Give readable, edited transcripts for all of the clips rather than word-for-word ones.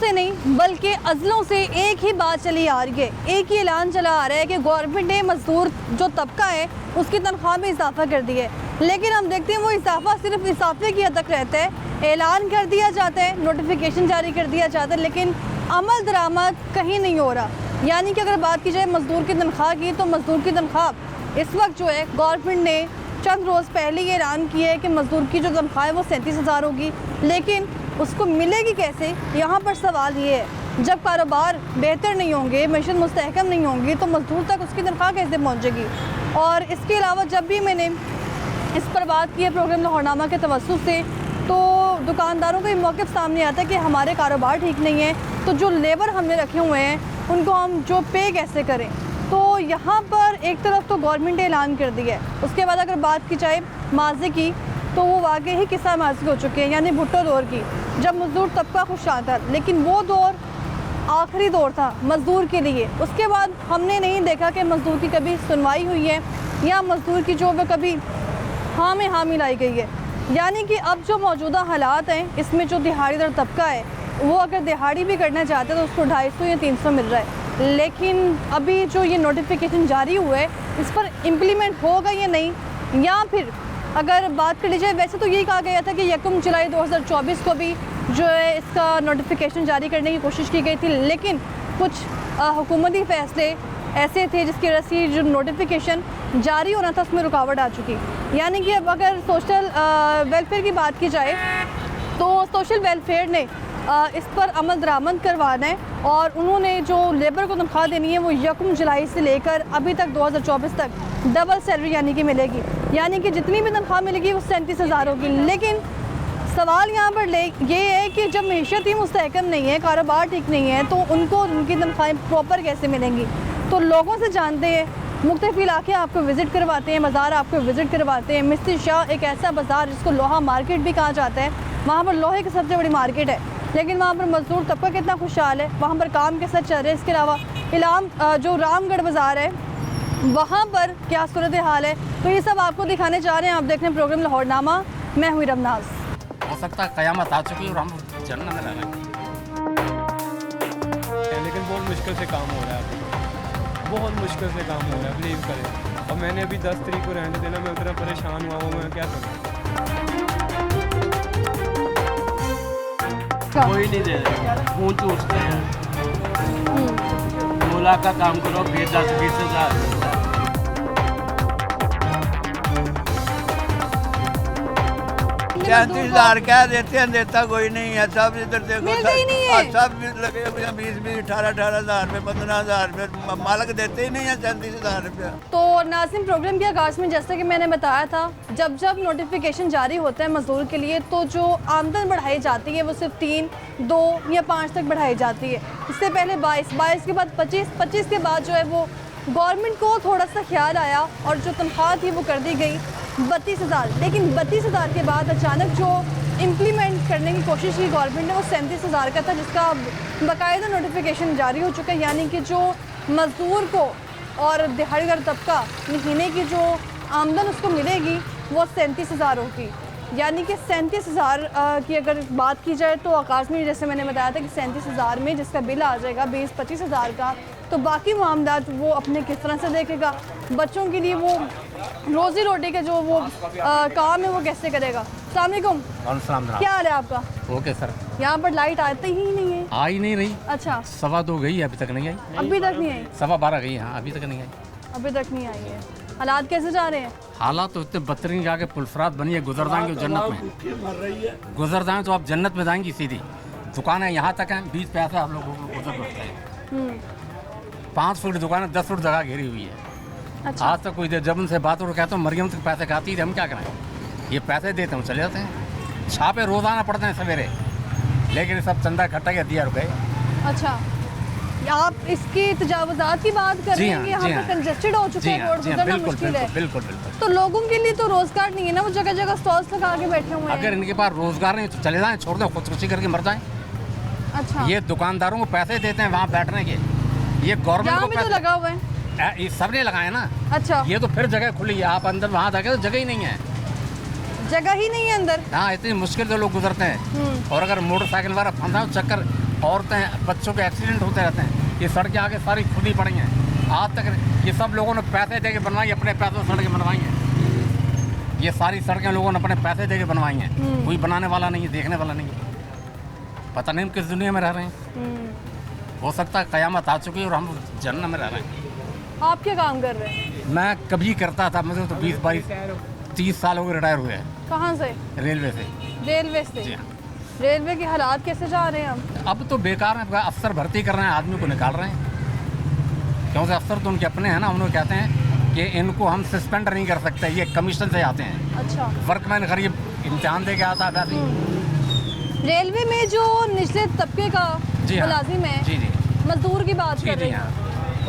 से नहीं बल्कि अज़लों से एक ही बात चली आ रही है, एक ही ऐलान चला आ रहा है कि गवर्नमेंट ने मजदूर जो तबका है उसकी तनख्वाह में इजाफा कर दिया है। लेकिन हम देखते हैं वो इजाफा सिर्फ इजाफे की हद तक रहता है, ऐलान कर दिया जाता है, नोटिफिकेशन जारी कर दिया जाता है, लेकिन अमल दरामद कहीं नहीं हो रहा। यानी कि अगर बात की जाए मजदूर की तनख्वाह की, तो मजदूर की तनख्वाह इस वक्त जो है गवर्नमेंट ने चंद रोज़ पहले ये ऐलान किया है कि मजदूर की जो तनख्वाह है वो 37,000 होगी, लेकिन उसको मिलेगी कैसे, यहाँ पर सवाल ये है। जब कारोबार बेहतर नहीं होंगे, मैशत मुस्तहकम नहीं होंगी, तो मजदूर तक उसकी तनख्वाह कैसे पहुँचेगी। और इसके अलावा जब भी मैंने इस पर बात की है प्रोग्राम लाहौरनामा के तवज्जुह से, तो दुकानदारों का ये मौक़िफ़ सामने आता है कि हमारे कारोबार ठीक नहीं है, तो जो लेबर हमने रखे हुए हैं उनको हम जो पे कैसे करें। तो यहाँ पर एक तरफ तो गवर्नमेंट ने ऐलान कर दिया है, उसके बाद अगर बात की जाए माजी की, तो वो वाकई ही किस्सा माजी हो चुके हैं, यानी भुट्टो दौर की, जब मजदूर तबका खुशहाल था, लेकिन वो दौर आखिरी दौर था मजदूर के लिए। उसके बाद हमने नहीं देखा कि मजदूर की कभी सुनवाई हुई है या मजदूर की जो वो कभी हाँ में हाँ मिलाई गई है। यानी कि अब जो मौजूदा हालात हैं, इसमें जो दिहाड़ीदार तबका है वो अगर दिहाड़ी भी करना चाहते हैं तो उसको 250 या 300 मिल रहा है, लेकिन अभी जो ये नोटिफिकेशन जारी हुआ है इस पर इम्प्लीमेंट होगा या नहीं, या फिर अगर बात कर ली जाए, वैसे तो यही कहा गया था कि 1 जुलाई 2024 को भी जो है इसका नोटिफिकेशन जारी करने की कोशिश की गई थी, लेकिन कुछ हुकूमती फ़ैसले ऐसे थे जिसकी वजह से जो नोटिफिकेशन जारी होना था उसमें रुकावट आ चुकी। यानी कि अब अगर सोशल वेलफेयर की बात की जाए तो सोशल वेलफेयर ने इस पर अमल दरामद करवाना है, और उन्होंने जो लेबर को तनख्वाह देनी है वो 1 जुलाई से लेकर अभी तक 2024 तक डबल सैलरी यानी कि मिलेगी, यानी कि जितनी भी तनख्वाह मिलेगी वो 37,000 होगी। लेकिन सवाल यहाँ पर ये है कि जब मैशत ही मुस्तहकम नहीं है, कारोबार ठीक नहीं है, तो उनको उनकी तनख्वाहें प्रॉपर कैसे मिलेंगी। तो लोगों से जानते हैं, मुख्तलिफ इलाके आपको विज़िट करवाते हैं, बाज़ार आपको विज़िट करवाते हैं। मिस्त्री शाह एक ऐसा बाज़ार जिसको लोहा मार्केट भी कहा जाता है, वहाँ पर लोहे की सबसे बड़ी मार्केट है, लेकिन वहाँ पर मजदूर तबका कितना खुशहाल है, वहाँ पर काम के साथ चल रहे हैं। इसके अलावा इलाम जो रामगढ़ बाज़ार है वहाँ पर क्या सूरत हाल है, तो ये सब आपको दिखाने जा रहे हैं। आप देख रहे हैं प्रोग्राम लाहौरनामा, मैं हुई रमनाज। हो सकता है क़यामत आ चुकी और हम जन्नत में रह रहे हैं, लेकिन बहुत मुश्किल से काम हो रहा है, बहुत मुश्किल से काम हो रहा है, बिलीव करें। और मैंने अभी 10 तारीख को रहने देना, मैं उतना परेशान हुआ हूँ, मैं क्या करूँ। कोई नहीं दे रहा, ऊँच उठते हैं, मोला का काम करो, 10-20 हज़ार। 37,000 क्या देते हैं, देता कोई नहीं है, सब इधर देखो मिलता ही नहीं है। सब लगे हुए हैं 20-20, 18,000 रुपये, 15,000 रुपये, मालक देते ही नहीं है 37,000 रुपये। तो नाज़रीन, प्रोग्राम के आगाज़ में जैसा कि मैंने बताया था, जब जब नोटिफिकेशन जारी होता है मजदूर के लिए, तो जो आमदन बढ़ाई जाती है वो सिर्फ 3, 2 या 5 तक बढ़ाई जाती है। इससे पहले 22 के बाद 25 के बाद जो है वो गवर्नमेंट को थोड़ा सा ख्याल आया और जो तनख्वाह थी वो कर दी गई 32,000। लेकिन 32,000 के बाद अचानक जो इम्प्लीमेंट करने की कोशिश की गवर्नमेंट ने वो 37,000 का था, जिसका बाकायदा नोटिफिकेशन जारी हो चुका है। यानी कि जो मज़दूर को और दिहाड़ीदार तबका महीने की जो आमदन उसको मिलेगी वो 37,000 होगी। यानी कि 37,000 की अगर बात की जाए तो आगाज़ में जैसे मैंने बताया था कि 37,000 में जिसका बिल आ जाएगा 20-25 हज़ार का, तो बाकी मामलात वो अपने किस तरह से देखेगा, बच्चों के लिए वो रोज़ी रोटी का जो वो काम है वो कैसे करेगा। अस्सलाम वालेकुम, क्या हाल है आपका? Okay sir. यहाँ पर लाइट आती ही नहीं है। आ ही नहीं रही। अच्छा, 2:15 गई है, अभी तक नहीं आई। अभी तक नहीं आई? 12:15 गई, हाँ अभी तक नहीं आई। अभी तक नहीं आई है। हालात कैसे जा रहे हैं? हालात तो इतने बदतरीन जाके पुलफरात बनी है, गुजर जाएंगे जन्नत में, गुजर जाएँ तो आप जन्नत में जाएंगी सीधी। दुकानें यहाँ तक हैं, 20 पैसे आप लोगों को गुजर पड़ते हैं। 5 फुट दुकान, 10 फुट जगह घेरी हुई है। अच्छा। आज तक कोई जब उनसे बात हो कहता हूँ मरियम तक पैसे खाती थी, हम क्या करें, ये पैसे देते हैं चले जाते हैं, छापे रोजाना पड़ते हैं सवेरे, लेकिन सब चंदा इकट्ठा किया दिया रुपए। अच्छा, आप इसकी तजावुज़ात की बात कर रहे हैं कि यहाँ पर कंजेस्टेड हो चुके हैं, रोड गुजरना मुश्किल है। बिल्कुल। तो लोगों के लिए तो रोजगार नहीं है ना, वो जगह जगह स्टॉल्स लगा के बैठे हुए हैं। अगर इनके पास रोजगार नहीं तो चले जाएं, छोड़ दो, खुदकुशी करके मर जाएं। अच्छा, ये दुकानदारों को पैसे देते हैं वहाँ बैठने के, ये गवर्नमेंट को भी तो लगा हुआ है। ये सब ने लगाए ना। अच्छा, ये तो फिर जगह खुली है, आप अंदर वहाँ जाके तो जगह ही नहीं है, जगह ही नहीं है अंदर। हाँ इतनी मुश्किल से लोग गुजरते हैं। और अगर मोटरसाइकिल वाला फंसा चक्कर औरतें बच्चों के एक्सीडेंट होते रहते हैं। ये सड़कें आगे सारी खुदी पड़ी हैं आज तक। ये सब लोगों ने पैसे दे के बनवाई, अपने पैसों से सड़कें बनवाई हैं। ये सारी सड़कें लोगों ने अपने पैसे दे के बनवाई हैं। कोई बनाने वाला नहीं है, देखने वाला नहीं है। पता नहीं हम किस दुनिया में रह रहे हैं। हो सकता है क़यामत आ चुकी है और हम जन्नत में रह रहे हैं। आप क्या काम कर रहे हैं? मैं कभी करता था, मुझे तो 20-22-30 साल हो गए रिटायर हुए हैं कहाँ से? रेलवे से। रेलवे से? जी हाँ। रेलवे के हालात कैसे जा रहे हैं हम? अब तो बेकार है, अफसर भर्ती कर रहे हैं, आदमी को निकाल रहे हैं। क्योंकि अफसर तो उनके अपने हैं ना, उन्होंने कहते हैं कि इनको हम सस्पेंड नहीं कर सकते, ये कमीशन से आते हैं। अच्छा। वर्कमैन गरीब इम्तिहान दे के आता है वैसे ही। रेलवे में जो निचले तबके का जी हाँ। मुलाजिम है, जी जी मजदूर की बात कर रहे जी हैं, हाँ।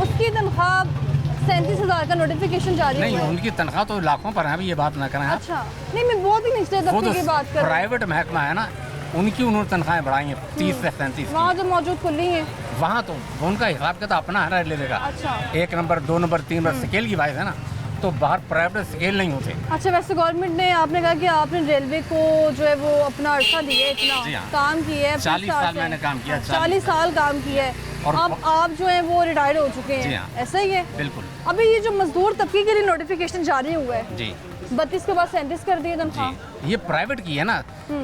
उसकी तनख्वाह 37,000 का नोटिफिकेशन जारी नहीं, हुआ है। उनकी तनख्वाह तो लाखों पर है, अभी ये बात ना करें आप। अच्छा, नहीं मैं बहुत ही निचले वो तबके तो की बात कर रही हूँ। प्राइवेट महकमा है ना, उनकी उन्होंने तनख्वाहें बढ़ाई हैं 30 से 37। वहाँ जो मौजूद खुली है। वहाँ तो उनका हिसाब किताब अपना है ना रेलवे का। अच्छा। 1 नंबर 2 नंबर 3 नंबर स्केल की बात है ना, तो बाहर प्राइवेट स्केल नहीं होते। अच्छा, वैसे गवर्नमेंट ने, आपने कहा कि आपने रेलवे को जो है वो अपना अर्सा दिया, इतना जी हाँ। काम किया है, 40 साल मैंने काम किया। 40 साल काम किया है। और अब आप जो है वो रिटायर्ड हो चुके जी हैं, हाँ। ऐसा ही है? बिल्कुल अभी ये जो मजदूर तबके के लिए नोटिफिकेशन जारी हुआ है, जी 32 के बाद 37 कर दिए तनख्वाह। जी। ये प्राइवेट की है ना,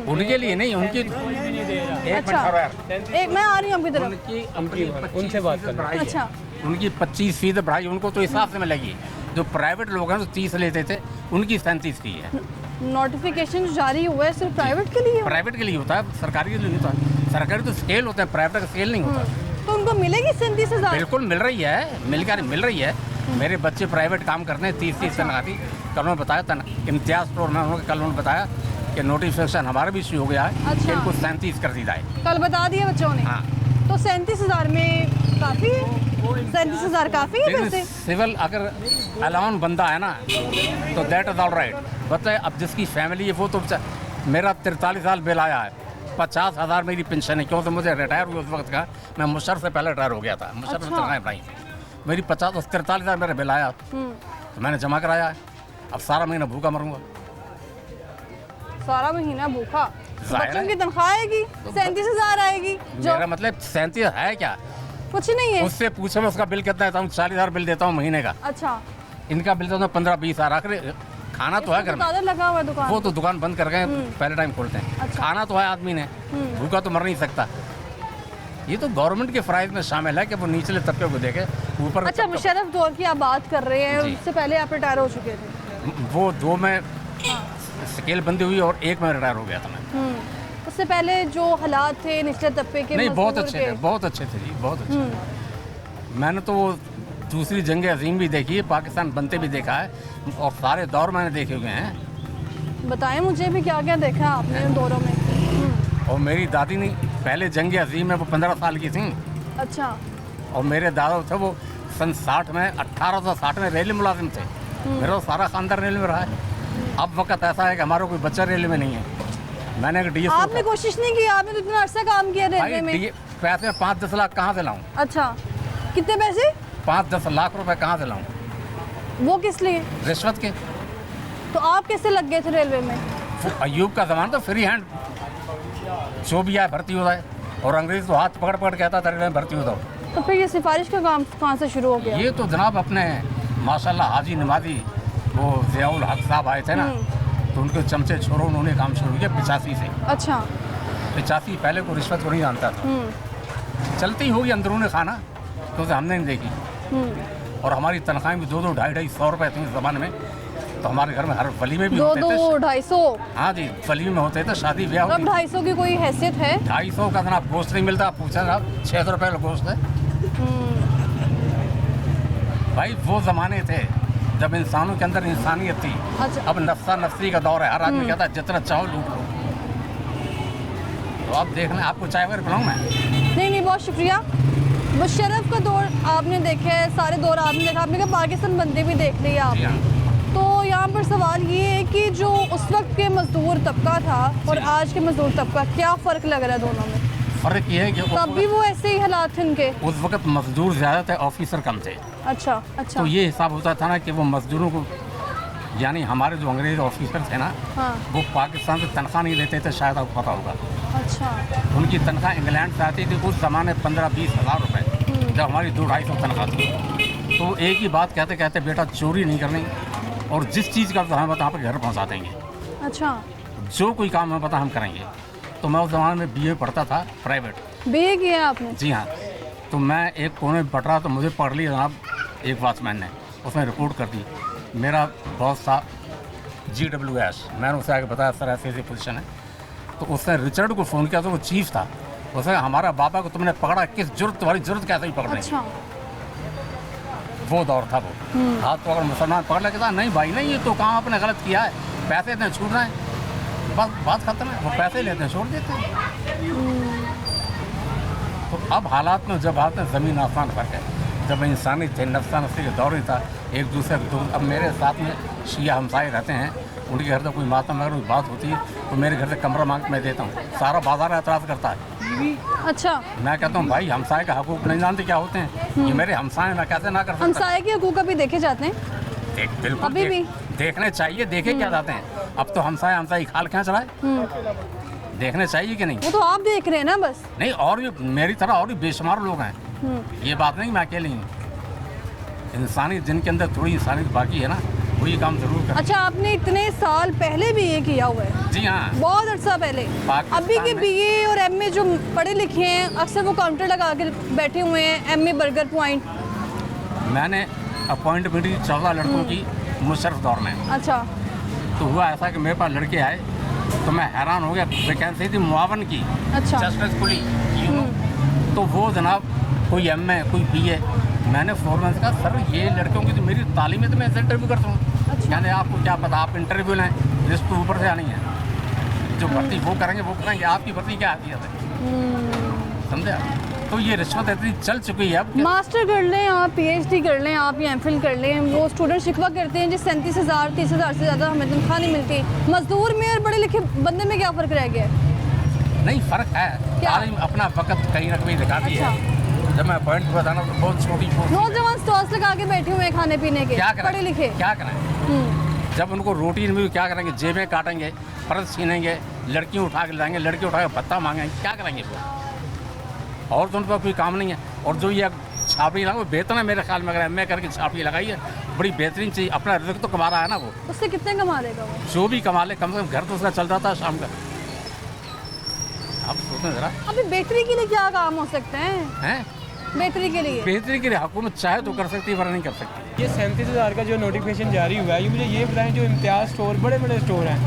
उनके लिए नहीं, उनकी एक अच्छा। मिनट यार। एक मैं आ रही हूँ आपकी तरफ। उनकी उनसे बात करना। अच्छा। उनकी 25% बढ़ाई, उनको तो हिसाब से मिलेगी। जो प्राइवेट लोग हैं तो 30 लेते थे, उनकी 37 की है। नोटिफिकेशन जारी हुआ है सिर्फ प्राइवेट के लिए? प्राइवेट के लिए होता है, सरकारी के लिए नहीं होता है। सरकारी तो स्केल होता है, प्राइवेट का स्केल नहीं होता। तो उनको मिलेगी 37,000? बिल्कुल मिल रही है, मिल रही है। मेरे बच्चे प्राइवेट काम करते हैं, 30 तनख्वाह थी। कल उन्होंने बताया इम्तियाज स्टोर में, उन्होंने कल उन्होंने बताया कि नोटिफिकेशन हमारा भी इशू हो गया है अच्छा। कि इनको 37 कर दी जाए। कल बता दिया बच्चों ने? हाँ। तो 37,000 में काफ़ी है? 37,000 काफ़ी है लेकिन वैसे? सिविल अगर अलाउन बंदा है ना तो दैट इज ऑल राइट। बताए अब जिसकी फैमिली है वो तो मेरा 43 साल बिल आया है, 50,000 मेरी पेंशन है, क्योंकि मुझे रिटायर हुआ उस वक्त का। मैं मुशर्रफ से पहले रिटायर हो गया था, मुशर्रफ अच्छा। तनख्वाहें बढ़ाई थी मेरी। 43,000 मेरा बिल आया तो मैंने जमा कराया है। अब सारा महीना भूखा मरूंगा। सारा महीना भूखा? जाहिर बच्चों है। की तनख्वाह आएगी 37,000 आएगी जो? मेरा मतलब 37 है क्या? कुछ नहीं है। उससे पूछो मैं उसका बिल कितना देता हूँ। 40,000 बिल देता हूँ महीने का। अच्छा। इनका बिल देता हूँ 15-20 हज़ार। आखिर खाना तो है घर में। ताला लगा हुआ है दुकान? वो तो दुकान बंद कर गए, पहले टाइम खोलते हैं। अच्छा। खाना तो है आदमी ने, भूखा तो मर नहीं सकता। ये तो गवर्नमेंट के फ़राइज़ में शामिल है कि वो निचले तबके को देखे, ऊपर। अच्छा, मुशर्रफ दौर की आप बात कर रहे हैं, जी। उससे पहले आप रिटायर हो चुके थे? वो 2 में स्केल बंदी हुई और 1 में रिटायर हो गया था मैं। उससे पहले जो हालात थे निचले तबके के? नहीं, बहुत मजदूर अच्छे के? थे, बहुत अच्छे थे जी, बहुत अच्छे। मैंने तो वो दूसरी जंग अजीम भी देखी है, पाकिस्तान बनते भी देखा है, और सारे दौर मैंने देखे हुए हैं। बताएं मुझे भी क्या क्या देखा आपने उन दौरों में? और मेरी दादी ने पहले जंग अजीम में वो 15 साल की थी, अच्छा। और मेरे दादा थे वो सन 60 में 1860 में रेलवे मुलाजिम थे। मेरा तो सारा खानदान रेलवे में रहा है। अब वक्त ऐसा है कि हमारा कोई बच्चा रेलवे में नहीं है। मैंने एक DSO आपने कोशिश नहीं की? आपने तो इतना अरसा काम किया रेलवे में। पैसे 5-10 लाख कहाँ से लाऊं? अच्छा, कितने पैसे? 5-10 लाख रुपए कहाँ से लाऊं? वो किस लिए? रिश्वत के। तो आप कैसे लग गए थे रेलवे में? वो अयूब का ज़माना तो फ्री हैंड, जो भी आए भर्ती हो जाए, और अंग्रेज तो हाथ पकड़ पकड़ कहता था रेलवे में भर्ती हो जाओ। तो फिर ये सिफारिश का काम कहाँ से शुरू हो गया? ये तो जनाब अपने माशाल्लाह हाजी नमाजी वो ज़ियाउल हक साहब आए थे ना, तो उनके चमचे छोरों उन्होंने काम शुरू किया 85 से। अच्छा। 85 पहले को रिश्वत को नहीं जानता था। चलती होगी अंदरूनी खाना, क्योंकि हमने नहीं देखी। और हमारी तनख्वाहें भी 2-2, 250-250 रुपए थी इस ज़माने में। तो हमारे घर में हर वली में भी होते थे। 200-250? हाँ जी, वली में होते थे, शादी ब्याह अब होती। 250 की कोई हैसियत है? 250 का जनाब गोश्त नहीं मिलता, पूछा जनाब 600 रुपये का गोश्त है। भाई वो ज़माने थे जब इंसानों के अंदर इंसानियत थी। अच्छा। अब नफ्सा नफ्सी का दौर है, हर आदमी कहता है जितना चाहो लूट लो। तो आप देख लें, आपको चाय वगैरह पिलाऊं मैं? नहीं, बहुत शुक्रिया। मुशर्रफ का दौर आपने देखा है, सारे दौर आपने देखा, आपने कहा पाकिस्तान बनते भी देख लिया जी आपने। हाँ। तो यहाँ पर सवाल ये है कि जो उस वक्त के मजदूर तबका था और आज के मजदूर तबका, क्या फ़र्क लग रहा है दोनों में? फ़र्क ये है कि तब भी वो ऐसे ही हालात थे उनके? उस वक्त मजदूर ज़्यादा थे, ऑफिसर कम थे। अच्छा अच्छा। तो ये हिसाब होता था ना कि वो मजदूरों को, यानी हमारे जो अंग्रेज ऑफिसर थे ना, हाँ। वो पाकिस्तान से तनख्वाह नहीं लेते थे, शायद आपको पता होगा। अच्छा। उनकी तनख्वाह इंग्लैंड से आती थी उस ज़माने 15-20 हज़ार रुपये, जब हमारी 200-250 तनख्वाह थी। तो एक ही बात कहते कहते बेटा चोरी नहीं करनी, और जिस चीज़ का हमें बता पर घर पहुँचा देंगे, अच्छा। जो कोई काम हमें पता हम करेंगे। तो मैं उस ज़माने में BA पढ़ता था प्राइवेट। BA किया आपने? जी हाँ। तो मैं एक कोने में पढ़ रहा, तो मुझे पढ़ लिया जनाब एक वॉचमैन ने, उसने रिपोर्ट कर दी। मेरा बॉस था GWS, मैंने उसे आके बताया सर ऐसी ऐसी पोजीशन है। तो उसने रिचर्ड को फ़ोन किया, तो वो चीफ था। उसने हमारा बाबा को तुमने पकड़ा किस जरूरत, तुम्हारी जरूरत कैसे ही पकड़ने की? अच्छा। वो दौर था वो। हाथ तो अगर मुसलमान पकड़ लेके था, नहीं भाई नहीं, ये तो काम आपने गलत किया है, पैसे इतने छूट रहे हैं, बस बात खत्म है। वो पैसे लेते हैं, छोड़ देते हैं। तो अब हालात में जब हाथ में ज़मीन आसमान फर्क है, जब इंसानी थे नफ्सा नफ्सी के दौर ही था, एक दूसरे को अब मेरे साथ में शिया हमसाए रहते हैं, उनके घर से कोई मातम अगर कोई बात होती है तो मेरे घर से कमरा मांग के मैं देता हूँ, सारा बाजार एतराज़ करता है। अच्छा। मैं कहता हूँ भाई हमसाए का हकूक़ नहीं जानते क्या होते हैं, ये मेरे हमसाए, मैं कैसे ना कर सकता? हमसाए के हकूक़ अभी देखे जाते हैं? बिल्कुल अभी भी देखने चाहिए, देखे क्या जाते हैं? अब तो हमसाए हमसाई खाल क्या चलाए, देखने चाहिए कि नहीं? वो तो आप देख रहे हैं ना बस। नहीं, और भी मेरी तरह और भी बेशुमार लोग हैं, ये बात नहीं मैं अकेली हूँ। इंसानी जिनके अंदर थोड़ी इंसानियत बाकी है ना, वही काम जरूर करें। अच्छा, आपने इतने साल पहले BA किया हुआ है? जी हाँ, बहुत अर्सा पहले। अभी के BA और MA जो पढ़े लिखे हैं, अक्सर वो काउंटर लगा के बैठे हुए हैं, MA बर्गर पॉइंट। मैंने अपॉइंटमेंट दी 14 लड़कों की मुशर्रफ दौर में। अच्छा। तो हुआ ऐसा कि मेरे पास लड़के आए तो मैं हैरान हो गया, वैकेंसी थी मुआवन की, अच्छा। जस्टिस पुलिस, तो वो जनाब कोई MA कोई BA। मैंने फोरमैन से कहा सर ये लड़कियों की तो मेरी तालीम है, तो मैं ऐसे इंटरव्यू करता हूँ। अच्छा। कहने आपको क्या पता, आप इंटरव्यू लें, लिस्ट तो ऊपर से आनी है, जो भर्ती वो करेंगे वो करेंगे, आपकी भर्ती क्या आती है, समझे? तो ये रिश्वत इतनी चल चुकी है अब। मास्टर कर लें आप, PhD कर लें आप, या MPhil कर लें, वो स्टूडेंट शिकवा करते हैं जिस 37,000 30,000 से ज़्यादा हमें तनख्वाह नहीं मिलती। मजदूर में और पढ़े लिखे बंदे में क्या फ़र्क रह गया है? नहीं, फ़र्क है, तालीम अपना वक्त कहीं ना कहीं दिखाती है। जब मैं पॉइंट बताना तो बहुत छोटी नौजवान स्टॉल्स लगा के बैठे हुए हैं खाने पीने के, क्या पढ़े लिखे, क्या करें? जब उनको रोटी नहीं मिली क्या करेंगे? जेबें काटेंगे, पर्स छीनेंगे, लड़कियों उठा के लाएंगे, लड़के उठा के भत्ता मांगेंगे, क्या करेंगे वो? और तो उन पर कोई काम नहीं है। और जो ये छापड़ी लगा वो बेहतर है मेरे ख्याल में, अगर MA करके छापड़ी लगाई है, बड़ी बेहतरीन चीज़, अपना रिज़्क तो कमा रहा है ना वो। उससे कितने कमा लेगा वो? जो भी कमा ले, कम से कम घर तो उसका चल रहा था शाम का। आप सोचें ज़रा, अभी बेहतरी के लिए क्या काम हो सकते हैं? बेहतरी के लिए बेहतरी के लिए हुकूमत चाहे तो कर सकती है, वरना नहीं कर सकती। ये 37,000 का जो नोटिफिकेशन जारी हुआ है, ये मुझे ये बताएं जो इम्तियाज़ स्टोर, बड़े बड़े स्टोर हैं,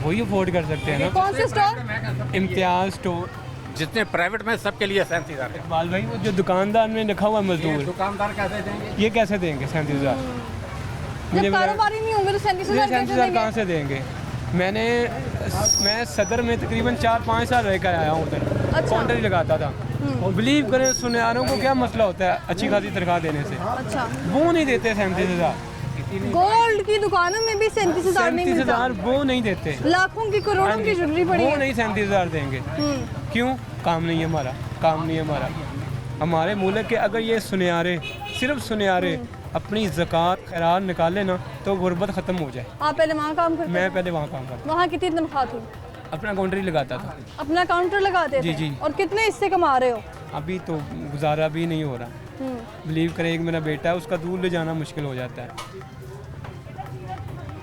वही अफोर्ड कर सकते हैं ना? कौन से स्टोर? इम्तियाज़ स्टोर जितने प्राइवेट में सबके लिए 37,000 है। इकबाल भाई, वो जो दुकानदार ने रखा हुआ मजदूर, दुकानदार कैसे देंगे? ये कैसे देंगे 37,000? जब कारोबारी नहीं होंगे तो 37,000 कैसे 37,000 कहाँ देंगे? से देंगे? मैं सदर में तकरीबन 4-5 साल रह कर आया हूँ उधर, अच्छा। काउंटर ही लगाता था। और बिलीव करें सुनयारों को क्या मसला होता है अच्छी खासी तनख्वाह देने से, अच्छा। वो नहीं देते 37,000। गोल्ड की दुकानों में भी 37,000 नहीं मिलता। 37,000 वो नहीं देते, लाखों की करोड़ों की ज्वेलरी पड़ी वो है। नहीं 37,000 देंगे। क्यों? काम नहीं है हमारा, काम नहीं है हमारा। हमारे मुल्क के अगर ये सुनयारे, सिर्फ सुनयारे अपनी ज़कात खैरात निकाले ना, तो गुर्बत ख़त्म हो जाए। आप पहले वहाँ काम करते? मैं पहले वहाँ काम करता, वहाँ कितनी तनख्वाह थी? अपना काउंटर ही लगाता था। अपना काउंटर लगाते थे? जी, जी। और कितने इससे कमा रहे हो? अभी तो गुजारा भी नहीं हो रहा। बिलीव करें, एक मेरा बेटा है, उसका दूध ले जाना मुश्किल हो जाता है।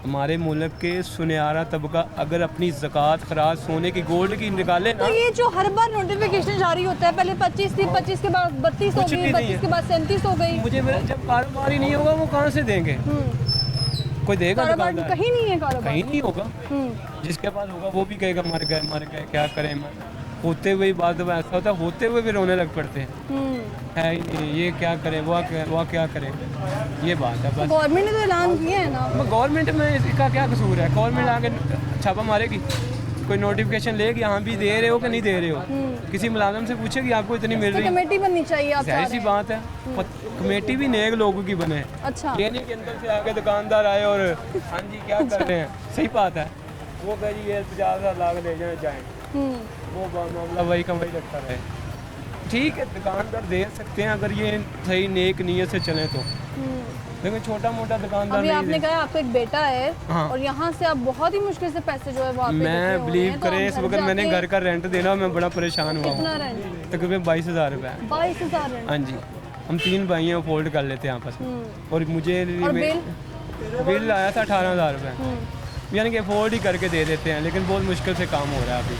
हमारे मुल्क के सुनयारा तबका अगर अपनी ज़कात खराज सोने की गोल्ड की निकाले ना, तो ये जो हर बार नोटिफिकेशन जारी होता है, पहले 25 थी, 25 के बाद 32 हो कुछ गई, भी नहीं 32 के बाद 37 हो गई। मुझे जब कारोबार ही नहीं होगा वो कहाँ से देंगे? कोई देगा? कारोबार दुकानदार कहीं नहीं है, कारोबार कहीं नहीं होगा। जिसके पास होगा वो भी कहेगा मर गए क्या करें। होते हुए बात ऐसा होता है, होते हुए भी रोने लग पड़ते हैं, है ही नहीं, ये क्या करें, वो क्या करें, ये बात है बस। गवर्नमेंट ने तो ऐलान किया है ना। गवर्नमेंट में इसका क्या कसूर है? गवर्नमेंट आके छापा मारेगी, कोई नोटिफिकेशन लेगी, यहाँ भी दे रहे हो कि नहीं दे रहे हो, किसी मुलाजम से पूछेगी आपको इतनी मिल रही है? कमेटी बननी चाहिए, आप जाहिर सी बात है, कमेटी भी नेक लोगों की बने। अच्छा। ये नहीं कि अंदर से आके दुकानदार आए और हाँ जी क्या कर रहे हैं, सही बात है, वो कह जी ये 50,000 लाख ले जाए, वो मामला वही का वही रखता रहे। ठीक है, दुकानदार दे सकते हैं अगर ये सही नेक नीयत से चलें तो। लेकिन छोटा मोटा दुकानदार अभी नहीं आपने दे। कहा आपका एक बेटा है हाँ। और यहाँ से आप बहुत ही मुश्किल से पैसे जो है वो आप पे इकट्ठे मैं हो रहे बिलीव हैं, तो करें आप इस घर वक्त मैंने जाके घर का रेंट देना, मैं बड़ा परेशान हुआ कितना हूँ। रेंट? तकरीबन 22,000 रुपये। 22,000 रेंट। हाँ जी, हम 3 भाई हैं, अफोर्ड कर लेते हैं आपस में। और मुझे और बिल? बिल आया था 18,000 रुपये, यानी कि अफोर्ड ही करके दे देते हैं, लेकिन बहुत मुश्किल से काम हो रहा है अभी,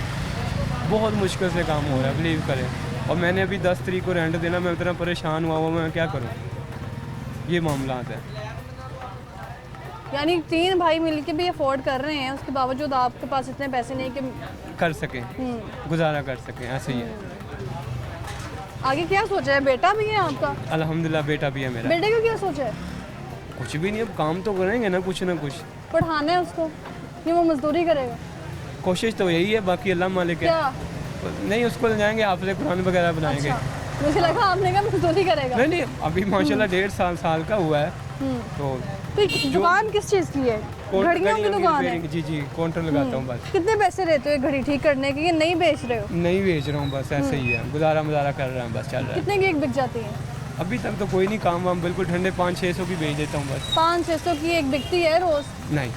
बहुत मुश्किल से काम हो रहा है, बिलीव करें। और मैंने अभी 10 तारीख को रेंट देना, मैं इतना परेशान हुआ हुआ, मैं क्या करूँ, ये मामला है। यानी 3 भाई मिलके भी अफोर्ड कर रहे हैं, उसके बावजूद आपके पास इतने पैसे नहीं कि कर सकें, गुजारा कर सकें, ऐसे ही है। आगे क्या सोचा है? बेटा भी है आपका? अल्हम्दुलिल्लाह बेटा भी है मेरा। बेटे का क्या सोचा है? कुछ भी नहीं, अब काम तो करेंगे ना कुछ, पढ़ाना है उसको कि वो मजदूरी करेगा? कोशिश तो यही है, बाकी अल्लाह मालिक है। क्या? नहीं, उसको ले जाएंगे, हाफिज़ कुरान वगैरह बनाएंगे। अच्छा, मुझे लगा आपने कहा मजदूरी करेगा। नहीं, अभी माशाल्लाह 1.5 साल का हुआ है। तो दुकान किस चीज़ की है? घड़ियों की दुकान है? जी, काउंटर लगाता हूँ बस। कितने पैसे लेते हो घड़ी ठीक करने के? ये नहीं बेच रहे हो? नहीं बेच रहा हूँ, बस ऐसे ही है, गुजारा कर रहा हूँ, बस चल रहा है। कितने की एक बिक जाती है? अभी तक तो कोई नहीं, काम वाम बिल्कुल ठंडे, 500-600 की बेच देता हूँ बस। 500-600 की एक बिकती है रोज? नहीं,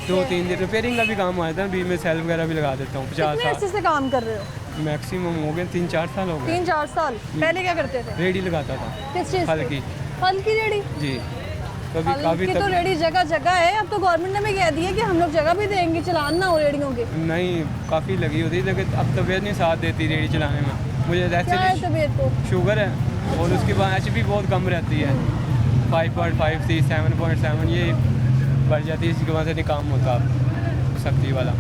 2-3 दिन रिपेयरिंग का भी काम आता है, बीच में सेल वगैरह भी लगा देता हूँ। 50 कितने अर्से साल से काम कर रहे हो? मैक्सिमम हो गए, 3-4 साल हो गए। 3-4 साल। पहले क्या करते थे? रेडी लगाता था, किस चीज़ फल की। फल की रेडी? जी, कभी फल काफ़ी की तो रेडी जगह जगह है, अब तो गवर्नमेंट ने भी कह दिया कि हम लोग जगह भी देंगे, चलान ना हो रेडियों के। नहीं, काफ़ी लगी होती है, लेकिन अब तबीयत नहीं साथ देती रेडी चलाने में। मुझे क्या है एक्चुअली तबीयत को? शुगर है, और उसके बाद HP बहुत कम रहती है, 5.5 से 7.7 ये बढ़ जाती है, इसकी वजह से नहीं काम होता सख्ती वाला।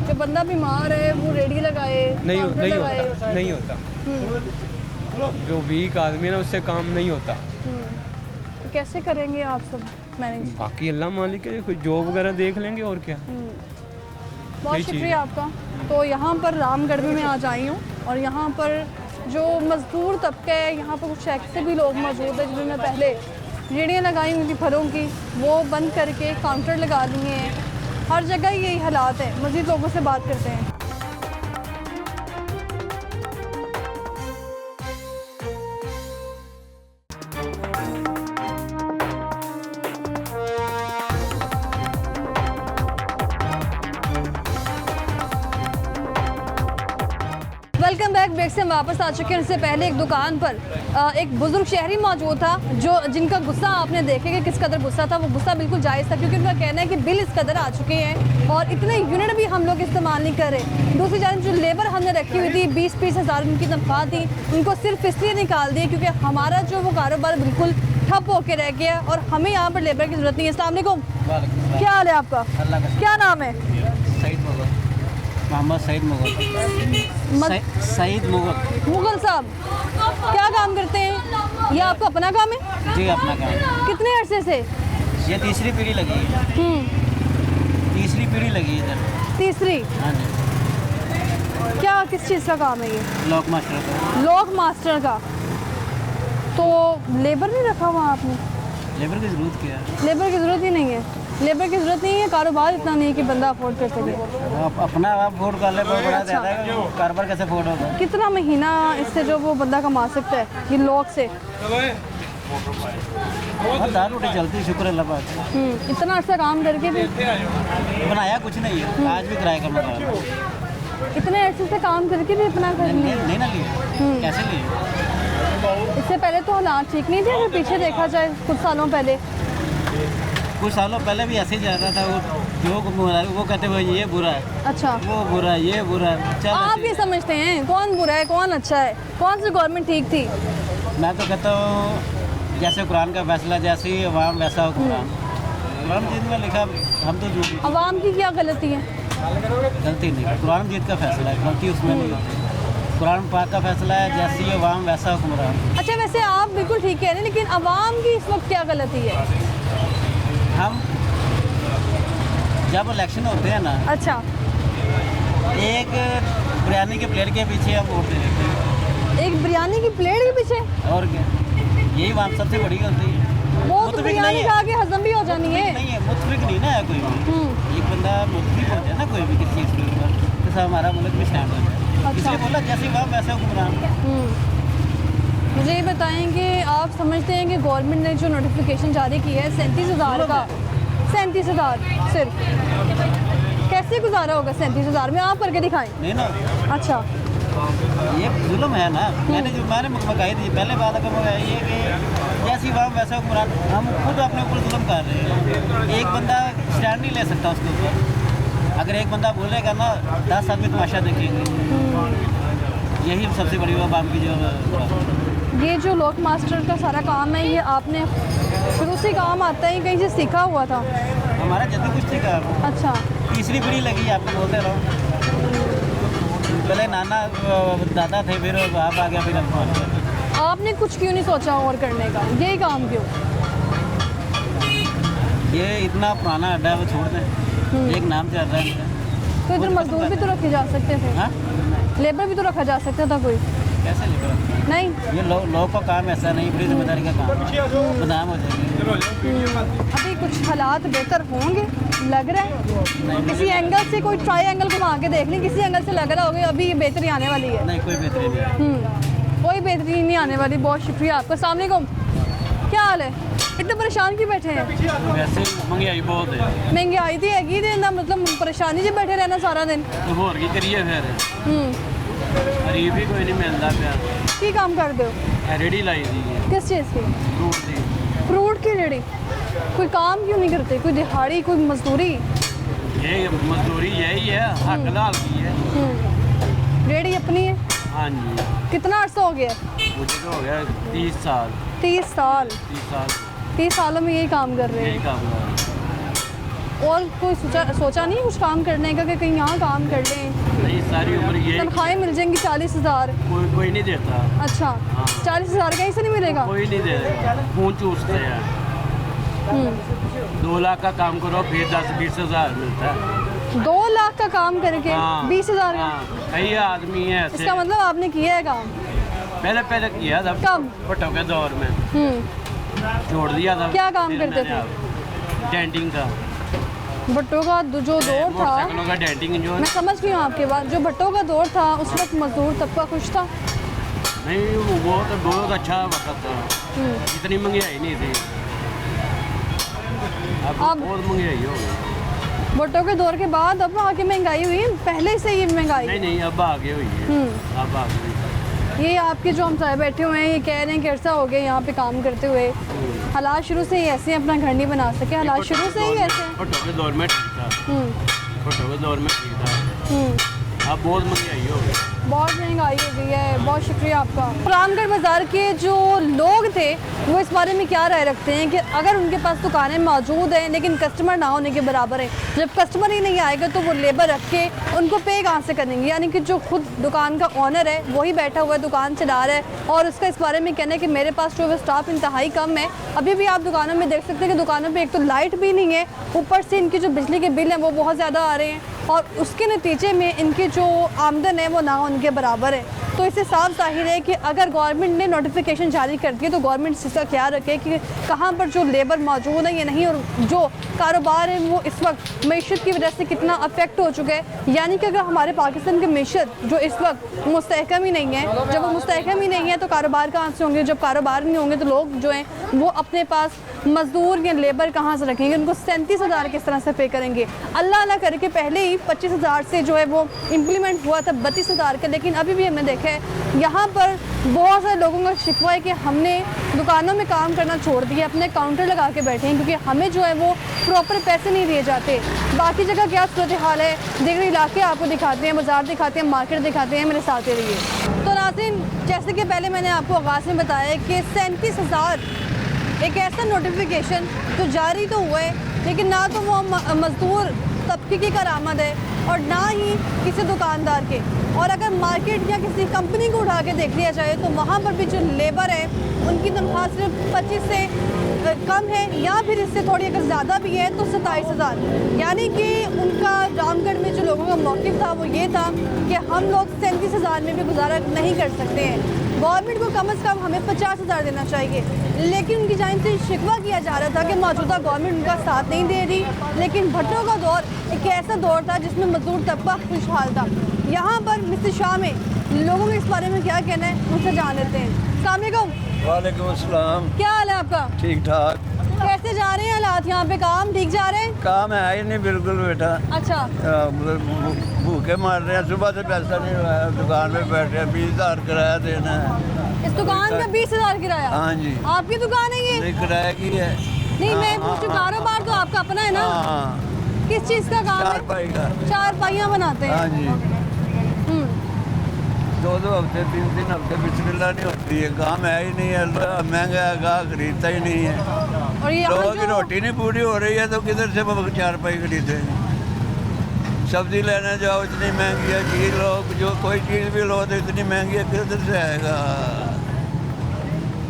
जो बंदा बीमार है वो रेडी लगाए, नहीं काउंटर लगाए। होता, नहीं होता। जो वीक आदमी है ना, उससे काम नहीं होता। तो कैसे करेंगे आप सब मैनेज? बाकी अल्लाह मालिक है, कोई जॉब वगैरह देख लेंगे, और क्या। बहुत यही चीज़ शुक्रिया आपका। तो यहाँ पर रामगढ़ में मैं आज आई हूँ और यहाँ पर जो मज़दूर तबका है, यहाँ पर कुछ ऐसे भी लोग मौजूद हैं जिन्होंने पहले रेडियाँ लगाई हुई थी फलों की, वो बंद करके काउंटर लगा दिए हैं। हर जगह यही हालात है। मज़ीद लोगों से बात करते हैं। Welcome back. ब्रेक से हम वापस आ चुके हैं। इससे पहले एक दुकान पर एक बुजुर्ग शहरी मौजूद था जिनका गुस्सा आपने देखे कि किस कदर गुस्सा था। वो गुस्सा बिल्कुल जायज़ था क्योंकि उनका कहना है कि बिल इस कदर आ चुके हैं और इतने यूनिट भी हम लोग इस्तेमाल नहीं कर रहे। दूसरी जानब जो लेबर हमने रखी हुई थी 20-20 हज़ार उनकी तनख्वाह थी, उनको सिर्फ इसलिए निकाल दिए क्योंकि हमारा जो वो कारोबार बिल्कुल ठप होकर रह गया और हमें यहाँ पर लेबर की ज़रूरत नहीं है। अस्सलाम वालेकुम, क्या हाल है आपका? क्या नाम है? सईद मुगल, मोहम्मद सईद मुगल, सईद मुगल। मुगल साहब क्या काम करते हैं? ये आपका अपना काम है? जी अपना काम। कितने अरसे से? ये तीसरी पीढ़ी लगी है, तीसरी पीढ़ी लगी है इधर। तीसरी? हाँ जी। क्या किस चीज़ का काम है ये? लॉक मास्टर का। लॉक मास्टर का। तो लेबर नहीं रखा हुआ आपने? लेबर की ज़रूरत क्या है? लेबर की ज़रूरत ही नहीं है। लेबर की ज़रूरत नहीं है, कारोबार इतना नहीं है कि बंदा अफोर्ड कर सके। आप अपना आप वोट कर ले, बहुत बड़ा ज़्यादा है, कारोबार कैसे अफोर्ड होगा? कितना महीना इससे जो वो बंदा कमा सकता है ये लॉक से? हाँ, दाल रोटी चलती है, शुक्र अल्लाह पाक का। इतना अर्सा काम करके भी बनाया कुछ नहीं है, आज भी किराए का मकान। इतने अर्से से काम करके भी इतना कर नहीं नहीं ना लिए, कैसे लिए? इससे पहले तो हालात ठीक नहीं थे? अगर पीछे देखा जाए कुछ सालों पहले, कुछ सालों पहले भी ऐसे ही जाता था। वो कहते भाई ये बुरा है, अच्छा वो बुरा है, ये बुरा है। चल आप ऐसे- ये समझते हैं कौन बुरा है कौन अच्छा है? कौन सी गवर्नमेंट ठीक थी? मैं तो कहता हूँ जैसे कुरान का फैसला, जैसे ही अवाम वैसा हुक्मरान। कुरान मजीद में लिखा, हम तो जो अवाम की क्या गलती है? गलती नहीं, कुरान मजीद का फैसला है, गलती उसमें नहीं है। कुरान पाक का फैसला है, जैसे ही अवाम वैसा हुक्मरान। अच्छा, वैसे आप बिल्कुल ठीक कह रहे हैं, लेकिन अवाम की इस वक्त क्या गलती है? हम जब इलेक्शन होते हैं ना, अच्छा, एक बिरयानी के प्लेट के पीछे हम वोट दे देते हैं, एक बिरयानी की प्लेट के पीछे? और क्या, यही बात सबसे बड़ी गलती है। वो तो मुतफिक बिरयानी नहीं है। खा के हजम भी हो जानी है। नहीं है, मुतफिक नहीं ना है कोई भी। एक बंदा मुतफिक हो जाए ना कोई भी किसी चीज़ के ऊपर, तो सब हमारा मुल्क भी स्टैंड हो जाए। अच्छा। इसलिए बोला जैसे बाप वैसे हुक्मरान। मुझे ये बताएं कि आप समझते हैं कि गवर्नमेंट ने जो नोटिफिकेशन जारी की है 37,000 का, 37,000 सिर्फ, कैसे गुजारा होगा 37,000 में? आप करके दिखाएं। नहीं ना, अच्छा, ये जुल्म है ना। मैंने मंगाई थी पहले बात अगर मंगाई है कि जैसी वाम वैसा हुक्मरान, हम खुद अपने ऊपर जुल्म कर रहे हैं। एक बंदा स्टैंड नहीं ले सकता उसके ऊपर। अगर एक बंदा बोलेगा ना 10 आदमी तमाशा देखेंगे। यही सबसे बड़ी वाम की जो ये जो लॉक मास्टर का सारा काम है, ये आपने शुरू से काम आता है, कहीं से सीखा हुआ था? हमारा जल्दी कुछ थी का अच्छा, तीसरी पीढ़ी लगी, आपको बोलते रहो। पहले नाना दादा थे, फिर आप आ गया, फिर हमको आ गया। आपने कुछ क्यों नहीं सोचा और करने का, यही काम क्यों? ये इतना पुराना अड्डा है, वो छोड़ दें। एक नाम चल रहा है इनका। तो इधर मजदूर भी तो रखे जा सकते थे, हाँ, लेबर भी तो रखा जा सकता था कोई। कैसे लेकर? नहीं, ये लोग का काम ऐसा नहीं, बड़ी जिम्मेदारी का काम है। बदनाम हो जाएंगे। अभी कुछ हालात बेहतर होंगे लग रहा है? किसी एंगल से कोई ट्राई एंगल घुमा के देख लें, किसी एंगल से लग रहा होगा अभी ये बेहतरी आने वाली है। नहीं, कोई बेहतरी नहीं है। कोई बेहतरी नहीं आने वाली। बहुत शुक्रिया आपका। अस्सलाम वालेकुम, क्या हाल है? इतने परेशान क्यों बैठे हैं? वैसे महंगाई बहुत है, महंगाई तो हैगी ना, मतलब परेशानी से बैठे रहना सारा दिन। तो होर की करिए फिर, गरीब ही कोई नहीं मिलता पिया। की काम कर दो? रेडी लाई दी है किस चीज़ की? फ्रूट दी। फ्रूट की रेडी? कोई काम क्यों नहीं करते? कोई दिहाड़ी, कोई मजदूरी? ये मजदूरी यही है, हक लाल की है। रेडी अपनी है? हाँ जी, कितना अर्सा हो गया? मुझे तो हो गया 30 साल। 30 साल? 30 साल 30 सालों में यही काम कर रहे यही हैं? काम कर रहा है। और कोई सोचा नहीं कुछ काम करने का कि कहीं यहाँ काम कर लें? नहीं, सारी उम्र यही, तनख्वाहें मिल जाएंगी 40,000? कोई नहीं देता। अच्छा, 40,000 कहीं से नहीं मिलेगा? कोई नहीं देगा, खून चूसते हैं। 2 लाख का काम करो फिर 10-20 हज़ार मिलता है। 2 लाख का काम करके हाँ, 20,000? हाँ, कई आदमी हैं ऐसे। इसका मतलब आपने किया है काम? पहले किया था, कब? भुट्टो के दौर में छोड़ दिया था। क्या काम फिर करते मैंने अब डेंटिंग का, भट्टों का जो दौर था, मोटरसाइकिलों का डेंटिंग जो मैं समझ गई हूँ आपके बात। जो भट्टों का दौर था उस वक्त मजदूर तबका खुश था? नहीं, वो तो बहुत अच्छा वक्त था, इतनी महंगाई नहीं थी। अब बहुत महंगाई हो गई। भट्टों के दौर के बाद अब आगे महंगाई हुई, पहले से ये महंगाई? नहीं, अब आगे हुई है। अब आगे हुई है। ये आपके जो हम साहब बैठे हुए हैं, ये कह रहे हैं कि अर्सा हो गया यहाँ पे काम करते हुए। हालात शुरू से ही ऐसे हैं, अपना घर नहीं बना सके, हालात शुरू से ही ऐसे हैं। भुट्टो के दौर में ठीक था, भुट्टो के दौर में ठीक था। अब बहुत महंगाई हो गई। बहुत महंगाई हो गई है। बहुत शुक्रिया आपका। रामगढ़ बाज़ार के जो लोग थे वो इस बारे में क्या राय रखते हैं कि अगर उनके पास दुकानें मौजूद हैं लेकिन कस्टमर ना होने के बराबर है, जब कस्टमर ही नहीं आएगा तो वो लेबर रख के उनको पे कहाँ से करेंगे? यानी कि जो खुद दुकान का ओनर है वही बैठा हुआ है, दुकान चला रहा है, और उसका इस बारे में कहना है कि मेरे पास जो स्टाफ इंतहाई कम है। अभी भी आप दुकानों में देख सकते हैं कि दुकानों पर एक तो लाइट भी नहीं है, ऊपर से इनकी जो बिजली के बिल हैं वो बहुत ज़्यादा आ रहे हैं, और उसके नतीजे में इनकी जो आमदन है वो ना उनके बराबर है। तो इससे साफ जाहिर है कि अगर गवर्नमेंट ने नोटिफिकेशन जारी कर दी है तो गवर्नमेंट इसका ख्याल रखे कि कहाँ पर जो लेबर मौजूद है या नहीं, और जो कारोबार है वो इस वक्त मईशत की वजह से कितना अफेक्ट हो चुका है। यानी कि अगर हमारे पाकिस्तान की मईशत जो इस वक्त मुस्तहकम ही नहीं है, जब वो मुस्तहकम ही नहीं है तो कारोबार कहाँ से होंगे? जब कारोबार नहीं होंगे तो लोग जो हैं वो अपने पास मजदूर या लेबर कहाँ से रखेंगे? उनको 37,000 किस तरह से पे करेंगे? अल्लाह ना करे कि पहले ही 25,000 से जो है वो इम्प्लीमेंट हुआ था 32,000 का, लेकिन अभी भी हमने देखा है यहाँ पर बहुत सारे लोगों का शिकवा है कि हमने दुकानों में काम करना छोड़ दिया, अपने काउंटर लगा के बैठे हैं क्योंकि हमें जो है वो प्रॉपर पैसे नहीं दिए जाते। बाकी जगह क्या सूरत हाल है, दीगर इलाके आपको दिखाते हैं, बाज़ार दिखाते हैं, मार्केट दिखाते हैं, मेरे साथ ही रहिए। तो नाज़रीन, जैसे कि पहले मैंने आपको आगाज़ में बताया कि 37,000 एक ऐसा नोटिफिकेशन जो जारी तो हुआ है, लेकिन ना तो वो मजदूर तबके की करामद है और ना ही किसी दुकानदार के। और अगर मार्केट या किसी कंपनी को उठा के देख लिया जाए तो वहाँ पर भी जो लेबर है उनकी तनख्वाह सिर्फ 25 से कम है, या फिर इससे थोड़ी अगर ज़्यादा भी है तो 27,000। यानी कि उनका रामगढ़ में जो लोगों का मौक़िफ़ था वो ये था कि हम लोग 37,000 में भी गुजारा नहीं कर सकते हैं, गवर्नमेंट को कम से कम हमें 50,000 देना चाहिए। लेकिन उनकी जानिब से शिकवा किया जा रहा था कि मौजूदा गवर्नमेंट उनका साथ नहीं दे रही। लेकिन भट्टों का दौर एक ऐसा दौर था जिसमें मजदूर तबका खुशहाल था। यहाँ पर मिस्टर शाह में लोगों के इस बारे में क्या कहना है उनसे जान लेते हैं। अस्सलाम वालेकुम। वालेकुम अस्सलाम। क्या हाल है आपका? ठीक ठाक। कैसे जा रहे हैं हालात यहाँ पे? काम ठीक जा रहे हैं? काम है ही नहीं बिल्कुल बेटा। अच्छा, भूखे मार रहे हैं, सुबह से पैसा नहीं हुआ है, दुकान में बैठे हैं, 20,000 किराया देना है। इस दुकान का 20,000 किराया? हाँ जी। आपकी दुकान है ये? नहीं किराया की है। नहीं, मैं पूछ रही हूँ, कारोबार तो आपका अपना है ना? हाँ, किस चीज़ का काम है? चारपाई का। चारपाइयाँ बनाते हैं। हाँ जी। हम्म, 2-2 हफ्ते 3-3 हफ्ते बिस्मिल्लाह नहीं होती है, काम है ही नहीं है, महंगा है, गाहक खरीदता ही नहीं है। और ये लोगों यहाँ की रोटी नहीं पूरी हो रही है तो किधर से वो चारपाई खरीदेंगे? सब्जी लेने जाओ इतनी महंगी है, चीज़ लो, जो कोई चीज़ भी लो तो इतनी महंगी है, किधर से आएगा?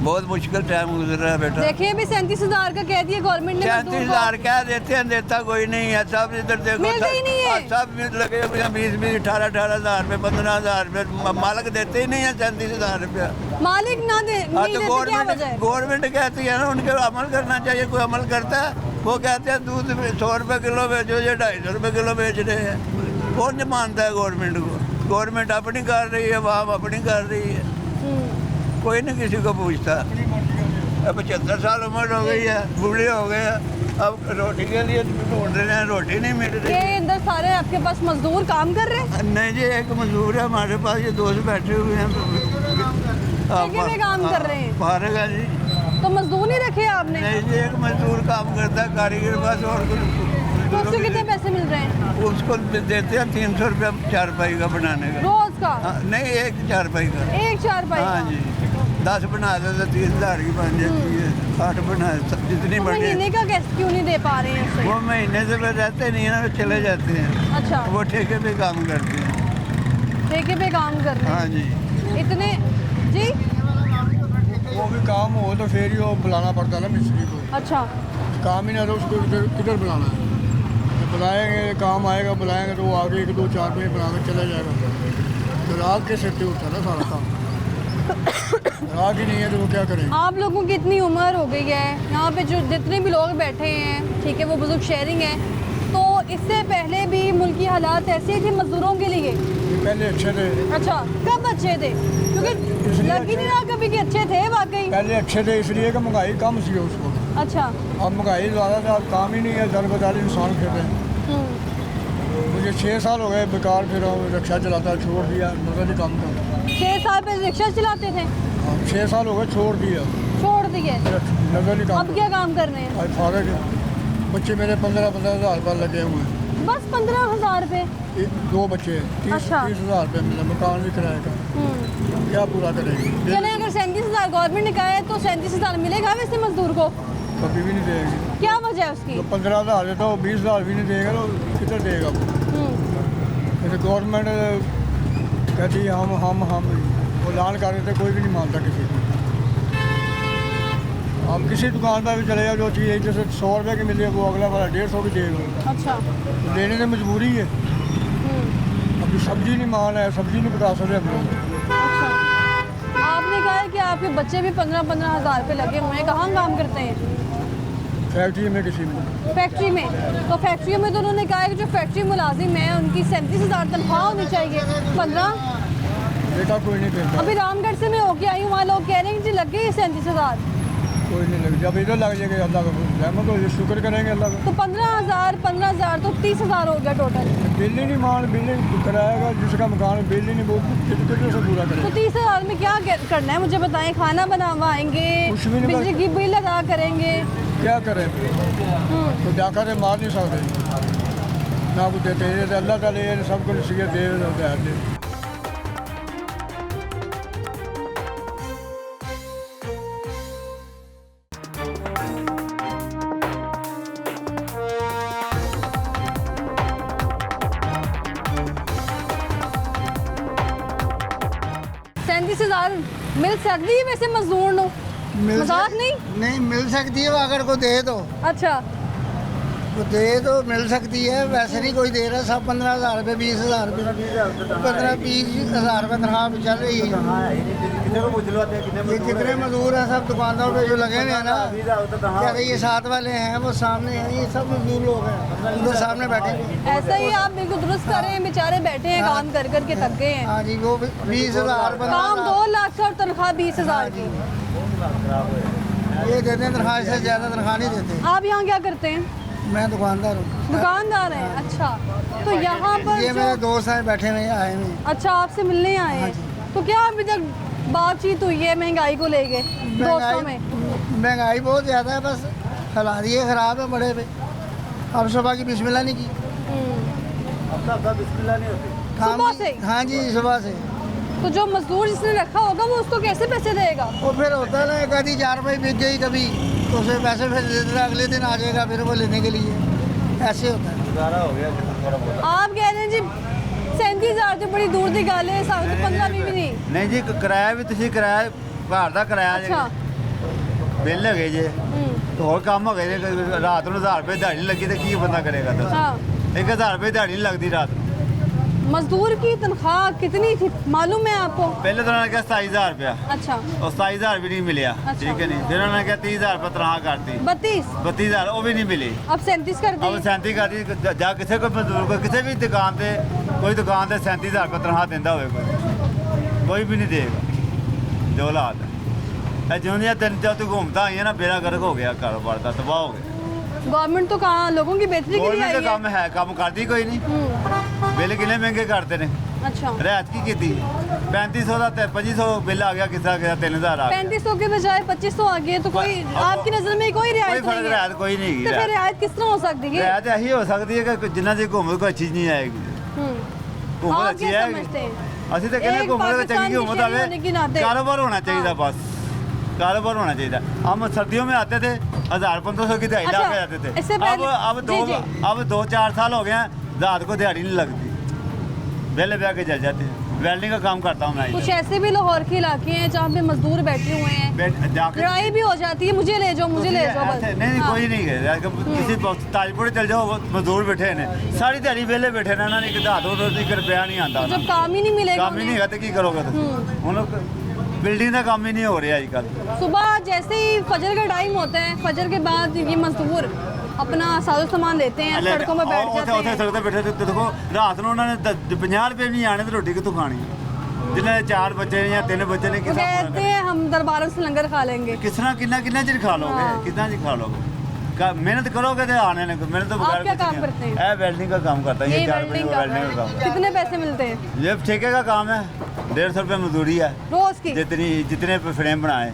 बहुत मुश्किल टाइम गुजर रहा है बेटा। देखिए अभी 37,000 का कह दिया गवर्नमेंट ने। 37,000 क्या देते हैं? देता कोई नहीं है, सब इधर देखो मिलते ही नहीं है। सब लगे हुए हैं, 20-20, 18,000 रुपये, 15,000 रुपये, मालिक देते ही नहीं है 37,000 रुपया। मालिक ना दे, हाँ नहीं तो देते, क्या वजह है? गवर्नमेंट कहती है ना, उनके अमल करना चाहिए, कोई अमल करता है? वो कहते हैं दूध 100 रुपये किलो बेचो, ये 250 रुपये किलो बेच रहे हैं। कौन नहीं मानता है गवर्नमेंट को? गवर्नमेंट अपनी कर रही है, वाम अपनी कर रही है, कोई नहीं किसी को पूछता। अब 75 साल उम्र हो गई है, बूढ़े हो गए हैं, अब रोटी के लिए ढूंढ रहे हैं, रोटी नहीं मिल रही। ये अंदर सारे आपके पास मजदूर काम कर रहे हैं? नहीं जी, एक मजदूर है हमारे पास, ये दोस्त बैठे हुए हैं। ठेके में काम कर रहे हैं? फारग है जी। तो मजदूर नहीं रखे आपने? नहीं जी, एक मजदूर काम करता है कारीगर पास, और तो उसको कितने पैसे मिल रहे हैं? उसको देते हैं 300 रुपया चारपाई का बनाने का। रोज का? हाँ, नहीं, एक चारपाई का। एक चारपाई हाँ का? जी, 10 बना दे तो 30,000 की बन जाती है, 8 बना जितनी तो बने। महीने का कैसे क्यों नहीं दे पा रहे हैं उससे? वो महीने से फिर रहते नहीं है ना, चले जाते हैं। अच्छा, वो ठेके पे काम करते हैं। ठेके पे काम कर रहे हाँ जी। हैं इतने? जी, वो भी काम हो तो फिर ही वो बुलाना पड़ता है ना मिस्त्री को। अच्छा। काम ही ना तो उसको किधर बुलाना है? तो बुलाएंगे, काम आएगा, बुलाएंगे तो वो आगे 1-2 4 बना कर चला जाएगा। तो रात के सिर पे उठता है ना सारा काम। रात ही नहीं है तो वो क्या करेंगे? आप लोगों की इतनी उम्र हो गई है, यहाँ पे जो जितने भी लोग बैठे हैं, ठीक है, वो बुजुर्ग शेयरिंग है, तो इससे पहले भी मुल्क की हालात ऐसे ही थे मजदूरों के लिए? ये पहले अच्छे थे। अच्छा, कब अच्छे थे? क्योंकि लग ही नहीं रहा कभी कि अच्छे थे वाकई। पहले अच्छे थे इसलिए कि महंगाई कम सी उसको। अच्छा। अब महंगाई ज़्यादा था, अब काम ही नहीं है, दर बदर इंसान फिर रहे हैं। मुझे 6 साल हो गए बेकार फिर रिक्शा चलाता, छोड़ दिया, नजर ही कम था। 6 साल पहले रिक्शा चलाते थे? हाँ, 6 साल हो गए, छोड़ दिया, छोड़ दिए। नजर ही कम। अब क्या काम कर रहे हैं? आज फारग है। बच्चे मेरे 15,000 रुपये लगे हुए हैं। बस 15,000 रुपये? 2 बच्चे हैं, 30,000 अच्छा। रुपये मिला, मकान भी किराए का, क्या पूरा करेंगे? चले, अगर 37,000 गवर्नमेंट ने कहा है तो 37,000 मिलेगा वैसे मजदूर को? कभी भी नहीं देंगे। क्या वजह है उसकी? तो 15,000 देता हो, 20,000 भी नहीं देगा तो कितना देगा वो? जैसे गवर्नमेंट कहती है हम वो ऐलान कर रहे थे, कोई भी नहीं मानता किसी को। हम किसी दुकान पर भी चले जाओ, जो चीज़ जैसे 100 रुपये की मिले वो अगला वाला 150 की देगा। अच्छा। लेने की मजबूरी है। अभी सब्जी नहीं मान है, सब्जी नहीं बता सकते हम लोग। अच्छा, आपने कहा है कि आपके बच्चे भी 15,000 रुपये लगे हुए हैं, कहाँ काम करते हैं? फैक्ट्री में, किसी में। फैक्ट्री में? तो फैक्ट्रियों में तो उन्होंने कहा है कि जो फैक्ट्री मुलाजिम है उनकी 37,000 तनख्वाह होनी चाहिए। 15? बेटा कोई नहीं देता, अभी रामगढ़ से मैं होके आई हूँ, वहाँ लोग कह रहे हैं कि लगे 37,000। कोई नहीं लगे। जब इधर लग जाएगा अल्लाह का रहमत हो, ये शुक्र करेंगे अल्लाह का। तो 15,000 तो 30,000 हो गया टोटल। बिल ही नहीं मान, बिल ही कराएगा जिसका मकान बिल ही नहीं, वो कितने से पूरा तो करेगा? 30,000 में क्या करना है मुझे बताएं? खाना बनवाएंगे, कुछ भी नहीं बिजली की बिल अदा करेंगे? क्या करें? तो जाकर मार नहीं सकते ना, कुछ देते हैं। अल्लाह ताला ये सबको नसीहत दे दे। मिल सकती है वैसे मजदूर नो? मजाक नहीं? नहीं मिल सकती है, अगर कोई दे दो अच्छा, तो दे दो, मिल सकती है। वैसे नहीं कोई दे रहा, सब 15,000 रुपये, 20,000 रुपये, 15-20,000 रुपये तनख्वाह चल रही है। ये जितने मजदूर हैं सब दुकानदारों पे जो लगे हुए हैं ना, क्या ये साथ वाले हैं, वो सामने हैं, ये सब मजदूर लोग हैं, उधर सामने बैठे हैं। ऐसा ही आप बिल्कुल दुरुस्त कर रहे हैं। बेचारे बैठे हैं काम कर कर के थक गए हैं। हाँ जी, वो 20,000 काम 2 लाख और तनख्वाह 20,000 की। ये देते हैं तनख्वाह, इससे ज़्यादा तनख्वाह नहीं देते। आप यहाँ क्या करते हैं? मैं दुकानदार हूँ। दुकानदार हैं, अच्छा। तो यहाँ पर ये मेरे जो दोस्त हैं बैठे हुए आए हुए हैं। अच्छा आपसे मिलने आए हैं, तो क्या अभी तक बातचीत हुई है महंगाई को लेके दोस्तों में? महंगाई बहुत ज़्यादा है, बस हालात ये ख़राब है बड़े पे। अब सुबह की बिस्मिल्लाह नहीं की, बिस्मिल्लाह नहीं होती। सुबह से? हाँ जी, सुबह से। तो जो मजदूर जिसने रखा होगा वो उसको कैसे पैसे देगा? वो फिर होता है ना, कभी 4 रुपये बिक गई कभी, तो उसे पैसे फिर दे देना, अगले दिन आ जाएगा फिर वो लेने के लिए, ऐसे होता है। गुजारा हो गया थोड़ा बहुत। आप कह रहे हैं जी 37,000 तो बड़ी दूर की गल है, साढ़े 15 भी नहीं। नहीं जी, किराया भी ਤੁਸੀਂ ਕਿਰਾਇਆ ਘਰ ਦਾ ਕਿਰਾਇਆ अच्छा। ਬਿੱਲ ਹੈਗੇ ਜੇ ਤੇ ਹੋਰ ਕੰਮ ਹੈਗੇ ਜੇ ਰਾਤ ਨੂੰ 1000 ਰੁਪਏ ਦਿਹਾੜੀ ਲੱਗੀ ਤੇ ਕੀ ਬੰਦਾ ਕਰੇਗਾ ਦੱਸ। हाँ, 1000 ਰੁਪਏ ਦਿਹਾੜੀ ਨਹੀਂ ਲੱਗਦੀ ਰਾਤ ਨੂੰ। मजदूर की तनख्वाह कितनी थी मालूम है आपको? ਪਹਿਲੇ ਤਾਂ ਉਹਨਾਂ ਨੇ ਕਿਹਾ 27000 ਰੁਪਇਆ, अच्छा, ਉਹ 27000 ਵੀ ਨਹੀਂ ਮਿਲਿਆ, अच्छा। ਠੀਕ ਹੈ ਨਹੀਂ। ਫਿਰ ਉਹਨਾਂ ਨੇ ਕਿਹਾ 30000 ਰੁਪਏ ਤਨਖਾਹ ਕਰਤੀ, 32, 32000 ਉਹ ਵੀ ਨਹੀਂ ਮਿਲੀ। अब 37 कर अब दी। 37 ਕਰਤੀ ਜਾਂ ਕਿਸੇ ਕੋਈ ਮਜ਼ਦੂਰ ਕੋਈ ਕਿਸੇ ਵੀ ਦੁਕਾਨ ਤੇ ਕੋਈ ਦੁਕਾਨ ਤੇ 37000 ਰੁਪਏ ਤਨਖਾਹ ਦਿੰਦਾ ਹੋਵੇ ਕੋਈ ਵੀ ਨਹੀਂ ਦੇਗਾ। ਜੋ ਹਾਲਾਤ ਹੈ ਇਹ ਜਿਉਂ ਦੀਆਂ 3-4 ਘੁੰਮਦਾ ਆਈਆਂ ਨਾ, ਬੇੜਾ ਗਰਕ ਹੋ ਗਿਆ ਕਾਰੋਬਾਰ ਦਾ, ਤਬਾਹ ਹੋ ਗਿਆ। गवर्नमेंट तो कहाँ लोगों की बेहतरी के लिए ਗੌਰਮੈਂਟ आई ਦਾ है। ਕੰਮ ਹੈ, ਕੰਮ ਕਰਦੀ ਕੋਈ ਨਹੀਂ। ਬਿੱਲ ਕਿੰਨੇ ਮਹਿੰਗੇ ਕਰਦੇ ਨੇ, अच्छा, ਰਿਆਇਤ ਕੀ ਕੀਤੀ? 3500 ਦਾ ਤੇ 2500 ਬਿੱਲ ਆ ਗਿਆ, ਕਿਸੇ ਦਾ 3000 आ गया। 3500 के बजाय 2500 आ गई है, तो कोई अब- आपकी नजर में कोई कोई रियायत फर्क नहीं रियायत है? कोई नहीं तो फिर है। रियायत किस तरह हो सकती है? रियायत यही हो सकती है कि जिन्ना ਦੀ ਘੁੰਮਤ ਕੋਈ ਚੀਜ਼ ਨਹੀਂ ਆਏਗੀ। ਘੁੰਮਤ आप ਅੱਛੀ क्या है। समझते हैं? ਅਸੀਂ ਤਾਂ ਕਹਿੰਦੇ एक ਘੁੰਮਤ पाकिस्तान चंगी की घूमत शहरी होने के आवे, नाते- कारोबार होना चाहिए बस, कारोबार होना चाहिए। हम सर्दियों में आते थे 1000-1500 की दिहाड़ी अच्छा, लगा जाते थे। इससे पहले- जी, जी। अब 2-4 साल हो गए हैं, रात को दिहाड़ी नहीं लगती, वेले ब्याह के जल जाते हैं। वेल्डिंग का काम करता हूँ मैं। कुछ ऐसे भी लाहौर के इलाके हैं जहाँ पे मजदूर बैठे हुए हैं, जाके लड़ाई भी हो जाती है, मुझे ले जाओ मुझे ले जाओ बस। नहीं हाँ। कोई नहीं गए, किसी ताजपुर चल जाओ, मजदूर बैठे ने सारी दिहाड़ी वेले बैठे ने, उन्होंने कितना 2 रुपया नहीं आता। जब काम ही नहीं मिलेगा काम ही नहीं उन्हें। है तो की करोगे तुम? हम लोग बिल्डिंग का काम ही नहीं हो रहा आजकल। सुबह जैसे ही फजर का टाइम होता है, फजर के बाद ये मजदूर अपना साजो सामान लेते हैं, सड़कों में बैठ जाते ਉੱਥੇ हैं। ਸੜਕ ਤੇ ਬੈਠੇ ਤੇ ਦੇਖੋ ਰਾਤ ਨੂੰ ਉਹਨਾਂ ਨੇ 50 ਰੁਪਏ ਵੀ ਨਹੀਂ ਆਣੇ ਤੇ ਰੋਟੀ ਕਿੱਥੋਂ ਖਾਣੀ? ਜਿਨ੍ਹਾਂ ਦੇ 4 ਬੱਚੇ ਨੇ ਜਾਂ 3 ਬੱਚੇ ਨੇ वो ਕਿਸ कहते हैं हम दरबारों से लंगर खा लेंगे। ਕਿਸ ਤਰ੍ਹਾਂ ਕਿੰਨਾ ਚਿਰ ਖਾ ਲੋਗੇ? हाँ। ਕਿੰਨਾ ਚਿਰ ਖਾ ਲੋਗੇ? मेहनत करोगे तो आने लगे, मेहनत तो आप बगैर क्या कुछ काम नहीं करते हैं? है। वेल्डिंग का काम करता है, ये ये 4 वेल्डिंग बजे का वेल्डिंग का काम। कितने पैसे मिलते हैं ये ठेके का काम है, 150 रुपये मजदूरी है। रोज की? जितने फ्रेम बनाए,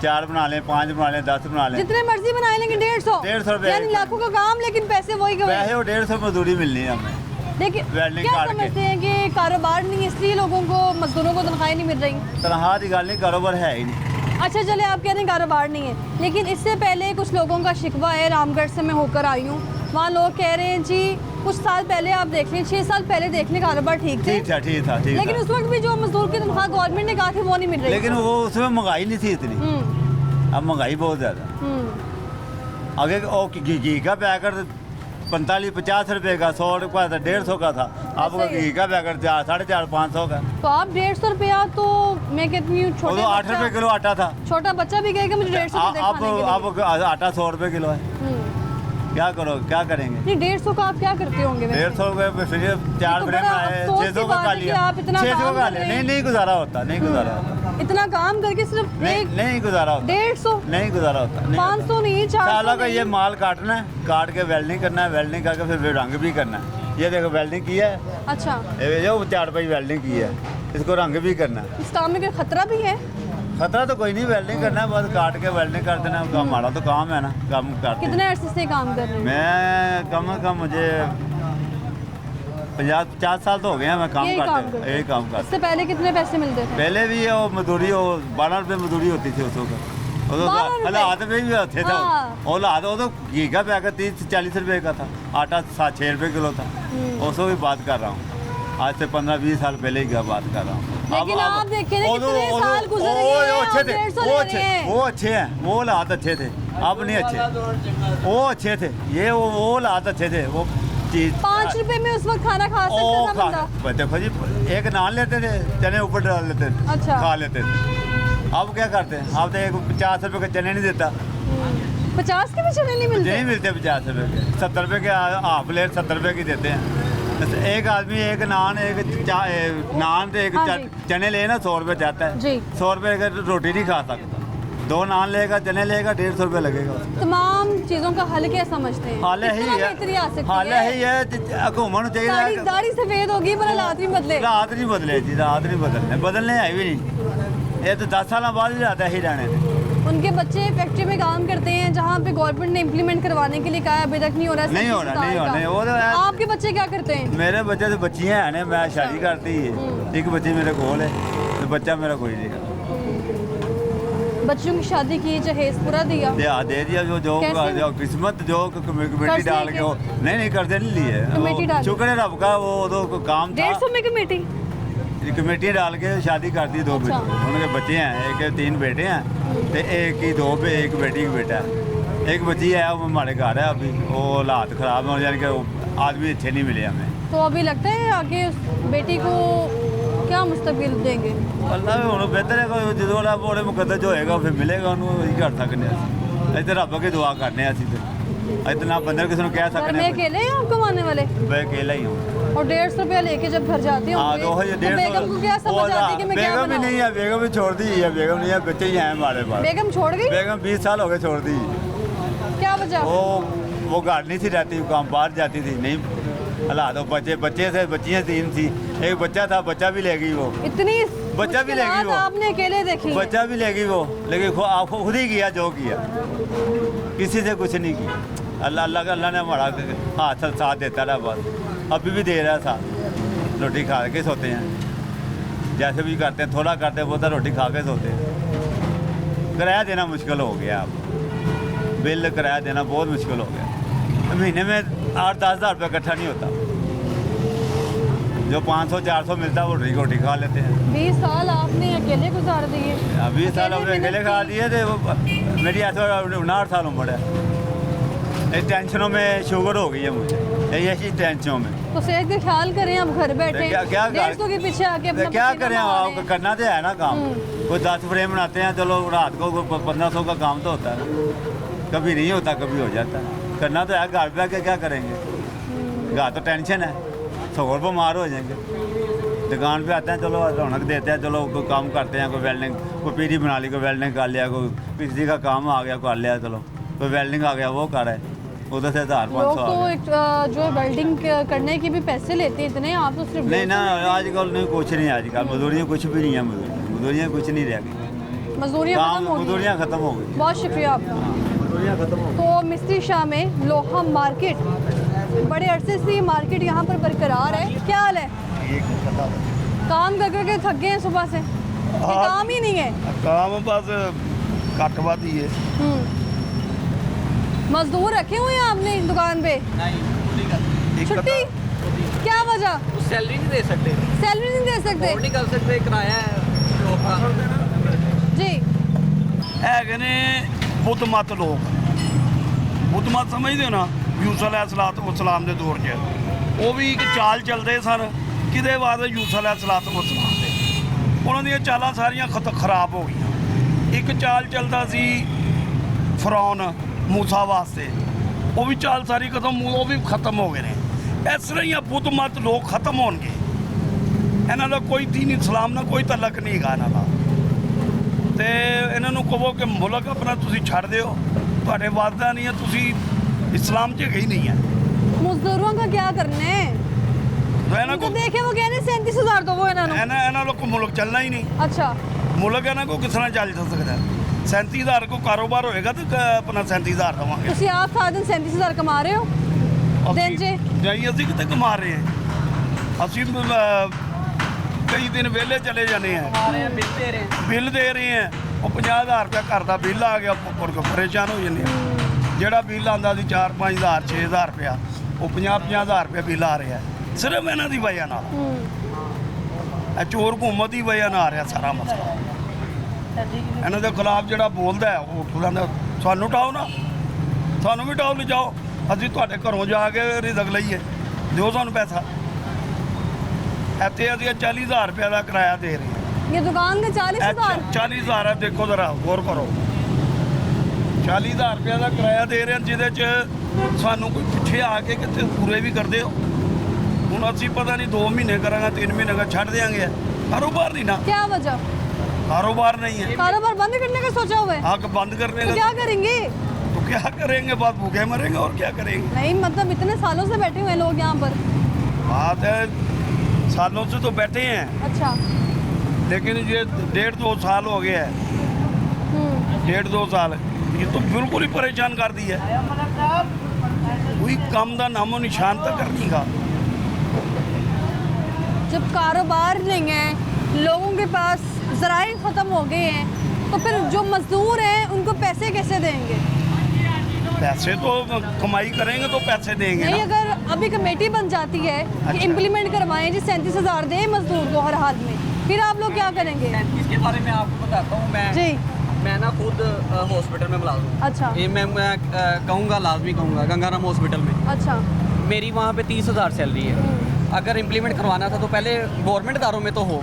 4 बना लें, 5 बना लें, 10 बना लें, जितने मर्जी बनाए लेकिन 150 150 रुपये। यानी लाखों का काम, लेकिन पैसे वही के वही। पैसे वो 150 मजदूरी मिलनी है हमें। लेकिन वेल्डिंग क्या काट के। समझते हैं कि कारोबार नहीं है इसलिए लोगों को मजदूरों को तनख्वाहें नहीं मिल रही? तनख्वाह की गल नहीं, कारोबार है ही नहीं। अच्छा चले आप कह रहे हैं कारोबार नहीं है, लेकिन इससे पहले कुछ लोगों का शिकवा है, रामगढ़ से मैं होकर आई हूँ, वहाँ लोग कह रहे हैं जी कुछ साल पहले आप देख लें, 6 साल पहले देख लें कारोबार ठीक थे, ठीक था लेकिन उस वक्त भी जो मजदूर की तनख्वाह गवर्नमेंट ने कहा थी वो नहीं मिल रही। लेकिन वो उसमें महंगाई नहीं थी इतनी, हम्म, अब महंगाई बहुत ज़्यादा। हम्म। आगे वो घी का पैकेट 45-50 रुपए का, 100 रुपया था, 150 का था। अब ऐसा ही है। घी का पैकेट 450-500 का। तो आप 150 रुपया, तो मैं कहती हूँ वो छोटे तो 8 रुपए किलो आटा था, छोटा बच्चा भी कहेगा मुझे 150 रुपये खाने के लिए। अब आटा 100 रुपए किलो है। क्या करो, क्या करेंगे? नहीं 150 का आप क्या करते होंगे वैसे? 150 रुपए पे फिर 4 तो फ्रेम बड़ा आए, अफसोस की 600 का बात खा है कि लिया, आप इतना 600 काम का कर लिया। रहे हैं। नहीं गुजारा होता, नहीं गुजारा होता, इतना काम करके सिर्फ एक नहीं गुजारा होता, 150 नहीं गुजारा होता, नहीं 500 नहीं 400 साला का नहीं। ये माल काटना है, काट के वेल्डिंग करना है, वेल्डिंग करके फिर रंग भी करना है। ये देखो वेल्डिंग की है, अच्छा, ये जो 4 पाई वेल्डिंग की है, इसको रंग भी करना है। इस काम में कोई खतरा भी है? खतरा तो कोई नहीं, वेल्डिंग करना है, बस काट के वेल्डिंग कर देना। हमारा तो काम है ना, काम करते हैं। कितने अरसे से काम कर रहे हैं? मैं कम से कम मुझे 50 साल तो हो गए हैं मैं काम यही काम करते, करते यही काम करते। इससे पहले कितने पैसे मिलते थे? पहले भी वो मजदूरी, वो 12 रुपये मजदूरी होती थी उसको। 12 रुपए? हालात में भी थे था, हाँ। और हालात वो तो घी का पैकेट 30-40 रुपए का था, आटा 6 रुपये किलो था। उसको भी बात कर रहा हूँ, आज से 15-20 साल पहले की बात कर रहा हूँ। लेकिन आप देखें ना कितने साल गुजर गए हैं, वो अच्छे आप थे, 150 वो ले अच्छे, रहे हैं। वो अच्छे हैं, वो हालात अच्छे थे, अब नहीं अच्छे। वो अच्छे थे, ये वो हालात अच्छे थे। वो चीज 5 रुपए में उस वक्त खाना खा सकता था बंदा। देखो जी, एक नान लेते थे, चने ऊपर डाल लेते थे, अच्छा। खा लेते थे। अब क्या करते हैं? अब तो एक 50 रुपए का चने नहीं देता, 50 के भी चने नहीं मिलते? नहीं मिलते 50 रुपए के, 70 रुपए के हाफ प्लेट 70 रुपए की देते हैं। एक आदमी एक नान नान तो एक हाँ जी। चने ले ना 100 रुपये जाता है जी। 100 रुपये का रोटी नहीं खा सकता, 2 नान लेगा चने लेगा 150 रुपये लगेगा उसको। तमाम चीजों का हल क्या समझते हैं? हाल किस ही तरह है, बेहतरी आ सकती हाल है? ही है घूमन दाढ़ी चाहिए। दाढ़ी सफेद होगी पर हालात नहीं बदले। रात नहीं बदले जी, रात नहीं बदलने है भी नहीं, ये तो 10 साल बाद ही जाता ही रहने। उनके बच्चे फैक्ट्री में काम करते हैं जहाँ पे गवर्नमेंट ने इम्प्लीमेंट करवाने के लिए कहा है, अभी तक नहीं हो रहा है। नहीं हो रहा, नहीं हो रहा, नहीं, वो तो है। आपके बच्चे क्या करते हैं? मेरे बच्चे तो बच्चियाँ हैं, मैं शादी करती है, एक बच्ची मेरे कोल है, तो बच्चा मेरा कोई नहीं है। बच्चों की शादी की, जहेज पूरा दिया? दे दिया, जो किस्मत जो कमेटी डाल के, नहीं करते नहीं लिए, कमेटी डाल, शुक्र है रब का, वो तो काम था। 150 में कमेटी कमेटी डाल के शादी कर दी, 2 अच्छा। बेटे, उनके बच्चे हैं, एक 3 बेटे हैं, तो एक ही 2 एक बेटी एक बेटा है, एक बच्ची है, वो हमारे घर है अभी, वो हालात ख़राब है, यानी कि आदमी अच्छे नहीं मिले हमें। तो अभी लगता है आगे उस बेटी को क्या मुस्तकबिल देंगे? अल्लाह भी हूँ बेहतर है, जो बड़े मुकद्दर जो होएगा फिर मिलेगा, उन्होंने वही कर सकते हैं। इधर रब की दुआ करने असं इतना बंदर किसी को कह घर सकते में हैं। अकेले हैं आप कमाने वाले? मैं अकेला ही हूँ। और 150 रुपया लेके जब घर जाते हाँ, होंगे, तो तो बेगम को क्या समझ आती है कि मैं क्या बेगम भी बनाऊं? नहीं है, बेगम भी छोड़ दी है, बेगम नहीं है, बच्चे ही हैं हमारे पास। बेगम छोड़ गई? बेगम 20 साल हो गए छोड़ दी। क्या वजह? वो घर नहीं थी रहती, काम बाहर जाती थी, नहीं हालात, तो बच्चे से बच्चियाँ 3 थी, एक बच्चा था, बच्चा भी ले गई वो, इतनी बच्चा भी ले गई मुश्किलात वो, आपने अकेले देखी? बच्चा भी ले गई वो, लेकिन आपको खुद ही किया जो किया, किसी से कुछ नहीं किया। अल्लाह ने हमारा हाथ साथ देता रहा, बस अभी भी दे रहा था। रोटी खा के सोते हैं, जैसे भी करते हैं, थोड़ा करते हैं, बहुत रोटी खा के सोते हैं। किराया देना मुश्किल हो गया, अब बिल किराया देना बहुत मुश्किल हो गया, महीने में 8-10 हज़ार रुपये इकट्ठा नहीं होता, जो 500-400 मिलता है वो रोटी खा लेते हैं। 20 साल आपने अकेले गुजार दिए? 20 साल हमने अकेले खा दिए थे, मेरी ऐसा 59 साल उम्र है, इस टेंशनों में शुगर हो गई है मुझे, ऐसी टेंशनों में। तो सेहत का ख्याल करें, अब घर बैठे क्या 150 के पीछे आके अपना क्या पसीना करें, बहा रहे आप हैं। करना तो है ना काम, कोई 10 फ्रेम बनाते हैं, चलो रात को 1500 का काम तो होता है, कभी नहीं होता कभी हो जाता है, करना तो है, घर पे आके क्या करेंगे, घर तो टेंशन है, 100 रुपये मार हो जाएंगे। दुकान पे आते हैं, चलो रौनक देते हैं, चलो कोई काम करते हैं, कोई वेल्डिंग, कोई पीढ़ी बना ली, कोई वेल्डिंग कर लिया, कोई किसी का काम आ गया कर लिया, चलो कोई वेल्डिंग आ गया वो कर रहा है, उधर से 1000-500 लोग तो जो वेल्डिंग करने के भी पैसे लेते हैं इतने, आप तो सिर्फ नहीं ना, आजकल नहीं, कुछ नहीं, आजकल मजदूरियाँ कुछ भी नहीं है, मजदूरियाँ कुछ नहीं रह गई, मजदूरियाँ काम खत्म हो गई। मजदूरियाँ खत्म हो गई, बहुत शुक्रिया आपका। मजदूरियाँ खत्म हो गई। तो मिस्त्री शाह में लोहा मार्केट, बड़े अरसे से ये मार्केट यहाँ पर बरकरार है, क्या हाल है? काम कर करके थक गए हैं सुबह से, ये काम ही नहीं है? काम बस घट ही है। मजदूर रखे हुए हैं आपने दुकान पे? छुट्टी? क्या वजह? सैलरी नहीं दे सकते, सैलरी नहीं दे सकते? नहीं कर सकते, किराया है लोग का। जी है ने बुद्ध मत लोग, बुद्ध मत समझते हो ना, यूसुफ अलैहिस्सलाम के दौर च वो भी एक चाल चलते सन, किदे बाद यूसुफ अलैहिस्सलाम दे उन्हों दी चालां सारियां खराब हो गई। एक चाल चलता सी फरौन मूसा वास्ते, वो भी चाल सारी खत्म, वो भी खत्म हो गए हैं। इस तरह ही बुद्ध मत लोग खत्म होणगे, इन्हां दा कोई दीन इस्लाम नाल कोई तलक नहीं हैगा इन्हां दा, ते इन्हां नूं कहो कि मुल्क अपना तुसीं छड्ड दिओ, तुहाडे वादा नहीं है, तुसीं इस्लाम च ही नहीं है। मजदूरों का क्या करना है? तो इन्हां तो को देखे वो कहने 37,000 दो वो इन्होंने। इन्हां लोग को मुल्क चलना ही नहीं, अच्छा मुल्क इन्हां को किस तरह चल सकता है? 37,000 को कारोबार होएगा तो अपना 37,000 देवांगे। ਤੁਸੀਂ ਆਪ ਸਾਰਾ ਦਿਨ 37,000 ਕਮਾ ਰਹੇ ਹੋ ਦਿਨ 'ਚ? ਨਹੀਂ ਅਸੀਂ ਕਿਤੇ ਕਮਾ ਰਹੇ ਹਾਂ, ਅਸੀਂ ਕਈ ਦਿਨ ਵਿਹਲੇ ਚਲੇ ਜਾਂਦੇ ਹਾਂ, ਬਿੱਲ ਦੇ ਰਹੇ ਹਾਂ, ਉਹ 50,000 ਰੁਪਇਆ ਘਰ ਦਾ ਬਿੱਲ ਆ ਗਿਆ, ਪਰੇਸ਼ਾਨ ਹੋ ਜਾਂਦੇ ਹਾਂ। ਜਿਹੜਾ ਬਿੱਲ ਆਉਂਦਾ ਸੀ 4-5,000 6,000 ਰੁਪਇਆ, ਉਹ 50,000 ਰੁਪਇਆ ਬਿੱਲ ਆ ਰਿਹਾ, ਸਿਰਫ ਇਹਨਾਂ ਦੀ ਵਜ੍ਹਾ ਨਾਲ, ਇਹ ਚੋਰ ਹਕੂਮਤ ਦੀ ਵਜ੍ਹਾ ਨਾਲ ਆ ਰਿਹਾ ਸਾਰਾ ਮਸਲਾ। ਇਹਨਾਂ ਦੇ ਖਿਲਾਫ ਜਿਹੜਾ ਬੋਲਦਾ ਹੈ ਉਹ ਉੱਠ ਜਾਂਦਾ, ਸਾਨੂੰ ਉਠਾਓ ਨਾ, ਸਾਨੂੰ ਵੀ ਉਠਾਓ, ਲਿਜਾਓ, ਅਸੀਂ ਤੁਹਾਡੇ ਘਰੋਂ ਜਾ ਕੇ ਰਿਜ਼ਕ ਲਈਏ, ਦਿਓ ਸਾਨੂੰ ਪੈਸਾ। ਇੱਥੇ ਅਸੀਂ 40,000 ਰੁਪਏ ਦਾ ਕਿਰਾਇਆ ਦੇ ਰਹੇ ਹਾਂ। ये दुकान का 40,000? 40,000 ਹੈ, ਦੇਖੋ ਜ਼ਰਾ ਗੌਰ ਕਰੋ, 40,000 ਰੁਪਏ ਦਾ ਕਿਰਾਇਆ ਦੇ ਰਹੇ ਹਾਂ, ਜਿਹਦੇ 'ਚ ਸਾਨੂੰ ਕੋਈ ਪਿੱਛੇ ਆ ਕੇ ਕਿਤੇ ਪੂਰੇ ਵੀ ਕਰਦੇ ਹੋ। ਹੁਣ ਅਸੀਂ ਪਤਾ ਨਹੀਂ 2 ਮਹੀਨੇ ਕਰਾਂਗੇ 3 ਮਹੀਨੇ का ਛੱਡ देंगे कारोबार नहीं ना क्या वजह? कारोबार नहीं है कारोबार बंद करने का सोचा हुआ है? आग बंद करने तो का क्या करेंगे? तो क्या करेंगे बात भूखे मरेंगे और क्या करेंगे नहीं मतलब इतने सालों से बैठे हुए हैं लोग यहाँ पर। बात है सालों से तो बैठे हैं अच्छा। लेकिन ये 1.5-2 साल हो गया है 1.5-2 साल ये तो बिल्कुल ही परेशान कर दिया है कोई काम का नामो निशान तक करने का जब कारोबार नहीं है लोगों के पास ज़राए ख़त्म हो गए हैं तो फिर जो मजदूर हैं उनको पैसे कैसे देंगे? पैसे तो कमाई करेंगे तो पैसे देंगे नहीं ना अगर अभी कमेटी बन जाती है कि अच्छा। इम्प्लीमेंट करवाएं जी 37,000 दें मजदूर को हर हाल में, फिर आप लोग क्या करेंगे? इसके बारे में आपको बताता हूँ जी मैं ना खुद हॉस्पिटल में मुलाजिम हूँ। अच्छा ये मैं कहूँगा लाजमी कहूँगा गंगाराम हॉस्पिटल में अच्छा। मेरी वहाँ पे 30,000 सैलरी है। अगर इम्प्लीमेंट करवाना था तो पहले गवर्नमेंट इदारों में तो हो,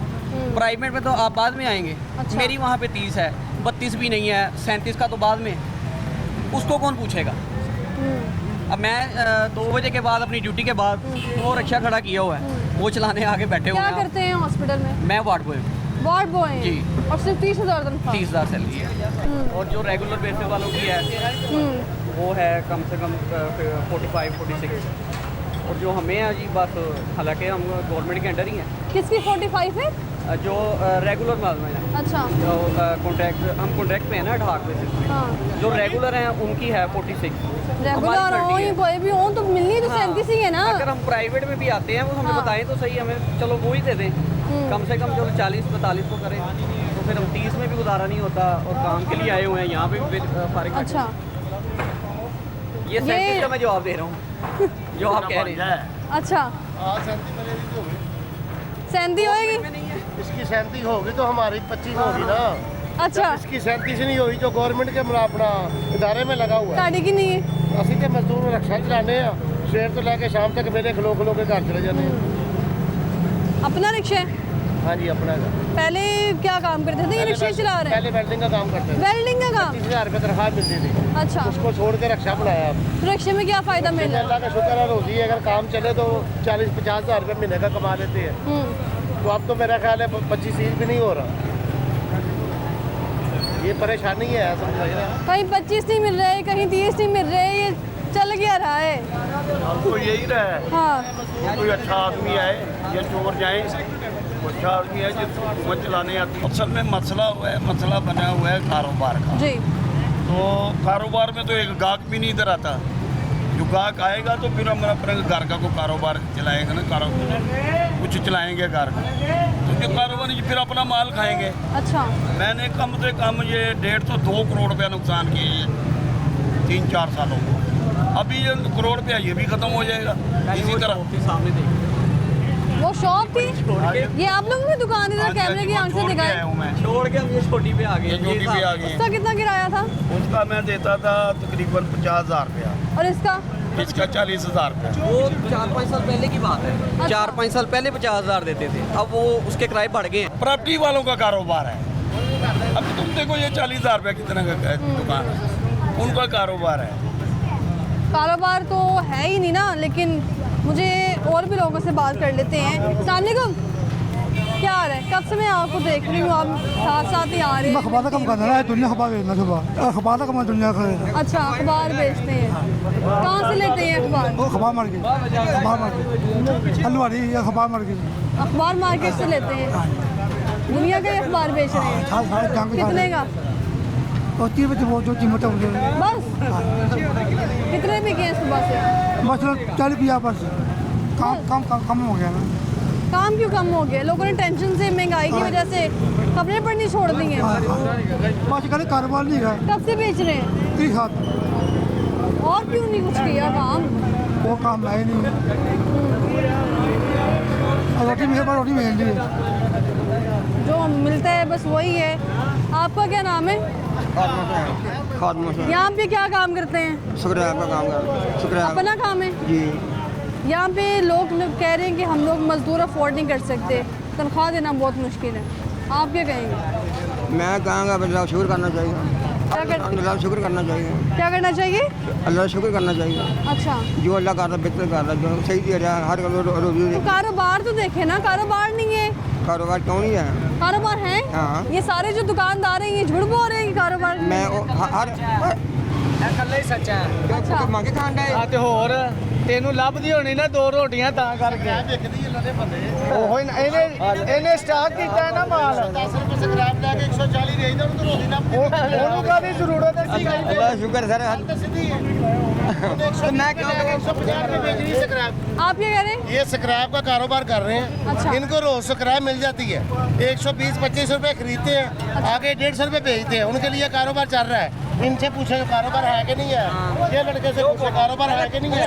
प्राइवेट में तो आप बाद में आएंगे। अच्छा। मेरी वहाँ पे 30 है, 32 भी नहीं है, 37 का तो बाद में, उसको कौन पूछेगा? अब मैं 2 बजे के बाद अपनी ड्यूटी के बाद वो रिक्शा खड़ा किया हुआ है, वो चलाने आगे बैठे हुए क्या हैं। करते हैं हॉस्पिटल में? मैं वार्ड बॉय वार्ड बॉय हैं जी। और सिर्फ 30,000 तनख्वाह? 30,000 सैलरी है और जो रेगुलर बेसिस वालों की है वो है कम से कम 45-46 और जो हमें है जी बस हालांकि हम गवर्नमेंट के अंडर ही हैं। किसकी 45 है? जो रेगुलर मुलाजम है अच्छा जो कॉन्ट्रैक्ट हम कॉन्ट्रैक्ट पे है ना ढाक बेसिस पे, हाँ। जो रेगुलर हैं उनकी है 46। रेगुलर हो या कोई भी हो तो मिलनी तो 37 ही है ना। अगर हम प्राइवेट में भी आते हैं वो हमें हाँ। बताएं तो सही, हमें चलो वो ही दे दें कम से कम, चलो 40-45 तो करें, तो फिर हम 30 में भी गुजारा नहीं होता और काम के लिए आए हुए हैं यहाँ पे भी फारिग बैठे अच्छा हैं। ये 37 का मैं जवाब दे रहा हूँ जो आप कह रहे हैं। अच्छा 37 होएगी? इसकी 37 होगी तो हमारी 25 होगी ना। अच्छा इसकी 37 नहीं होगी जो गवर्नमेंट के अपना इदारे में लगा हुआ है। ताड़ी की नहीं है? ਅਸੀਂ ਤੇ ਮਜ਼ਦੂਰ ਰਕਸ਼ਾ ਚਲਾਉਂਦੇ ਆ ਸਵੇਰ ਤੋਂ ਲੈ ਕੇ ਸ਼ਾਮ ਤੱਕ ਵੇਲੇ ਖਲੋ ਕੇ ਘਰ ਚਲੇ ਜਾਂਦੇ ਆ। अपना रिक्शा है? ਹਾਂਜੀ ਆਪਣਾ ਹੈਗਾ। पहले क्या काम करते थे? ये रिक्शा ही चला रहे हैं? पहले वेल्डिंग का काम करते थे। वेल्डिंग का काम? 30,000 रुपये तनख्वाह मिलती थी। अच्छा उसको छोड़ के रक्षा बनाया। तो रिक्शे में क्या फ़ायदा मिल रहा है? अल्लाह का शुक्र है रोजी अगर काम चले तो 40-50 हज़ार रुपये महीने का कमा लेते हैं। तो अब तो मेरा ख्याल है 25-30 भी नहीं हो रहा। ये परेशानी है समझ रहे। कहीं 25 नहीं मिल रहे, कहीं 30 नहीं मिल रहे, ये चल क्या रहा है? तो यही रहा है। हाँ कोई अच्छा आदमी आए या चोर जाए, अच्छा आदमी है जो हुकूमत चलाने आती है। असल में मसला बना हुआ है कारोबार का। जी तो कारोबार में तो एक गाहक भी नहीं इधर आता, जो गाहक आएगा तो फिर हम अपने घर का को कारोबार चलाएंगे ना, कुछ चलाएंगे घर का, तो जो कारोबार फिर अपना माल खाएंगे। अच्छा मैंने कम से कम ये 1.5-2 करोड़ रुपया नुकसान किए हैं 3-4 सालों को। अभी ये करोड़ रुपया ये भी खत्म हो जाएगा इसी तरह। सामने देखिए वो शॉप थी, ये आप लोगों की दुकान इधर कैमरे की आंख से दिखाए। छोड़ के हम ये छोटी पे आ ये गए। छोटी भी आ गई है। उसका कितना किराया था? उसका मैं देता था तकरीबन 50,000 रुपया, और इसका? इसका 40,000 रुपया। वो 4-5 साल पहले की बात है, 4-5 साल पहले 50,000 देते थे, अब वो उसके किराए बढ़ गए हैं। प्रॉपर्टी वालों का कारोबार है। अब तुम देखो ये 40,000 रुपया कितना का दुकान है, उनका कारोबार है। कारोबार तो है ही नहीं ना, लेकिन मुझे और भी लोगों से बात कर लेते हैं। अस्सलाम वालेकुम, क्या आ रहा है? कब से मैं आपको देख रही हूँ, आप साथ साथ ही आ रहे हैं। अखबार का काम करना है, दुनिया अखबार बेचना सुबह, अखबार का काम दुनिया का। अच्छा अखबार बेचते हैं, कहाँ से लेते हैं अखबार? वो अखबार मार्केट, हलवाड़ी अखबार मार्केट, अखबार मार्केट से लेते हैं। दुनिया का ही अखबार बेच रहे हैं? कितने का? और 30 बजे वो जो कीमत है मुझे बस कितने बिके हैं सुबह से? मतलब 40 रुपया बस। कम हो गया ना। काम क्यों कम हो गया? लोगों ने टेंशन से, महंगाई की वजह से खबरें पढ़नी छोड़ दी हैं। बस कल कारोबार नहीं रहा। कब से बेच रहे हैं? 30 साल। और क्यों नहीं कुछ किया काम? वो काम है नहीं। और रोटी मेरे पास रोटी मिल रही है। जो मिलता है बस वही है। आपका क्या नाम है? यहाँ पे क्या काम करते हैं? शुक्रिया का काम कर। अपना काम है जी। यहाँ पे लोग कह रहे हैं कि हम लोग मजदूर अफोर्ड नहीं कर सकते, तनख्वाह देना बहुत मुश्किल है, आप क्या कहेंगे? मैं कहूँगा बदलाव शुरू करना चाहिए। क्या कर अल्लाह शुक्र करना चाहिए, क्या करना चाहिए? अल्लाह शुक्र करना चाहिए। अच्छा, जो अल्लाह कर रहा बेहतर कर रहा, जो सही दे रहा है हर रोजी। तो कारोबार तो देखे ना, कारोबार नहीं है। कारोबार क्यों नहीं है? कारोबार है। हाँ। ये सारे जो दुकानदार हैं ये झूठ बोल रहे हैं कि कारोबार नहीं मैं है। हर ਕੱਲਾ ਹੀ ਸੱਚਾ ਹੈ अच्छा, ਮੰਗੇ ਖਾਣ ਦਾ ਆ ਤੇ ਹੋਰ ਤੈਨੂੰ ਲੱਭਦੀ ਹੋਣੀ ਨਾ ਦੋ ਰੋਟੀਆਂ ਤਾਂ ਕਰਕੇ ਉਹੋ ਹੀ ਇਹਨੇ ਸਟਾਕ ਕੀਤਾ ਹੈ ਨਾ ਮਾਲ 10 ਰੁਪਏ ਸਕ੍ਰੈਪ ਲੈ ਕੇ 140 ਵੇਚਦਾ ਉਹਨੂੰ ਤਾਂ ਰੋਟੀ ਨਾ ਉਹਨੂੰ ਕਾਹਦੀ ਜ਼ਰੂਰਤ ਹੈ अल्लाह शुक्र सर। ਮੈਂ ਕਿਉਂ 150 रुपए बेच रही है स्क्रैप। आप क्या कह रहे हैं? ये स्क्रैप का कारोबार कर रहे हैं। अच्छा। इनको रोज स्क्रैप मिल जाती है, 120-25 रुपए खरीदते हैं, आगे 150 रुपए बेचते हैं। उनके लिए कारोबार चल रहा है। इनसे पूछे कारोबार है कि नहीं है, ये लड़के से पूछे कारोबार है कि नहीं है।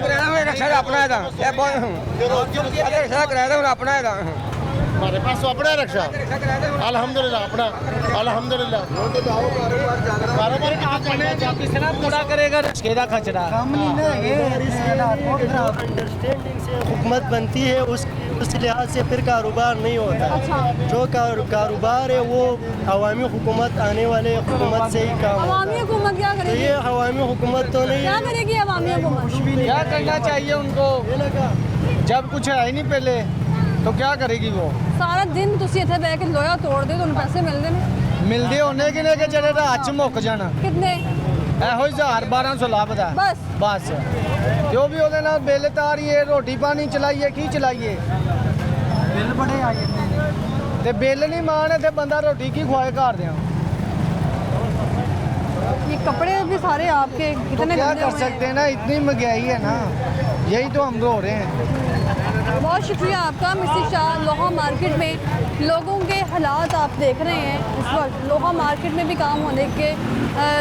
रक्षा अपना है ये बहुत रक्षा कराया था अपना है हमारे पास तो अपना है रक्षा, अल्हम्दुलिल्लाह अपना, अल्हम्दुलिल्लाह। कारोबार ਕਿਸੇ ਨਾਲ ਪੂਰਾ ਕਰੇਗਾ ਰਸਕੇ ਦਾ ਖਚਰਾ अंडरस्टैंडिंग से हुकूमत बनती है, उस लिहाज से फिर कारोबार नहीं होता। अच्छा, जो कारोबार है वो अवामी हुकूमत, आने वाले हुकूमत से ही काम होता अवामी हुकूमत क्या है। तो करेगी? ये अवामी हुकूमत तो नहीं क्या है। करेगी अवामी हुकूमत? क्या करना चाहिए उनको जब कुछ है ही नहीं पहले तो क्या करेगी वो सारा दिन ਤੁਸੀਂ ਇੱਥੇ ਬਹਿ ਕੇ ਲੋਹਾ ਤੋੜਦੇ ਤੁਹਾਨੂੰ ਪੈਸੇ ਮਿਲਦੇ ਨੇ ਮਿਲਦੇ ਉਹਨੇ ਕਿਨੇ ਕਿ ਜਿਹੜੇ ਰਾਤ ਚ ਮੁੱਕ ਜਾਣ ਕਿੰਨੇ? ਇਹੋ ਹੀ 1000-1200 ਲੱਭਦਾ ਬਸ ਬਸ ਜੋ ਵੀ ਉਹਦੇ ਨਾਲ ਬਿੱਲ ਤਾਰੀਏ ਰੋਟੀ ਪਾਣੀ ਚਲਾਈਏ ਕੀ ਚਲਾਈਏ ਬਿੱਲ ਬੜੇ ਆ ਜਾਂਦੇ ਨੇ ਤੇ ਬਿੱਲ ਨਹੀਂ ਮਾਣ ਤੇ ਬੰਦਾ ਰੋਟੀ ਕੀ ਖਵਾਏ ਘਰ ਦਿਆਂ ये कपड़े भी सारे आपके तो इतने क्या गंदे कर हुए सकते हैं ना इतनी महंगाई है ना यही तो हम रो रहे हैं हैं। बहुत शुक्रिया आपका मिसिस शाह। लोहा मार्केट में लोगों के हालात आप देख रहे हैं इस वक्त। लोहा मार्केट में भी काम होने के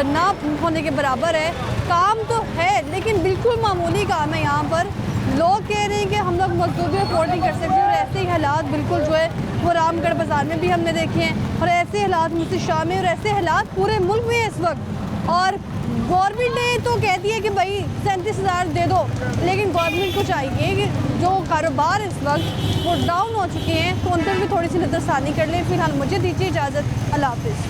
ना होने के बराबर है। काम तो है लेकिन बिल्कुल मामूली काम है। यहाँ पर लोग कह रहे हैं कि हम लोग मजदूरी अफोर्ड नहीं कर सकते और ऐसे ही हालात बिल्कुल जो है वो रामगढ़ बाज़ार में भी हमने देखे हैं और ऐसे हालात मिसिस शाह में और ऐसे हालात पूरे मुल्क में है इस वक्त। और गवर्नमेंट ने तो कहती है कि भाई 37,000 दे दो, लेकिन गवर्नमेंट को चाहिए कि जो कारोबार इस वक्त वो डाउन हो चुके हैं तो उन पर भी थोड़ी सी नज़रसानी कर लें। फिलहाल मुझे दीजिए इजाज़त। अल्लाह हाफिज़।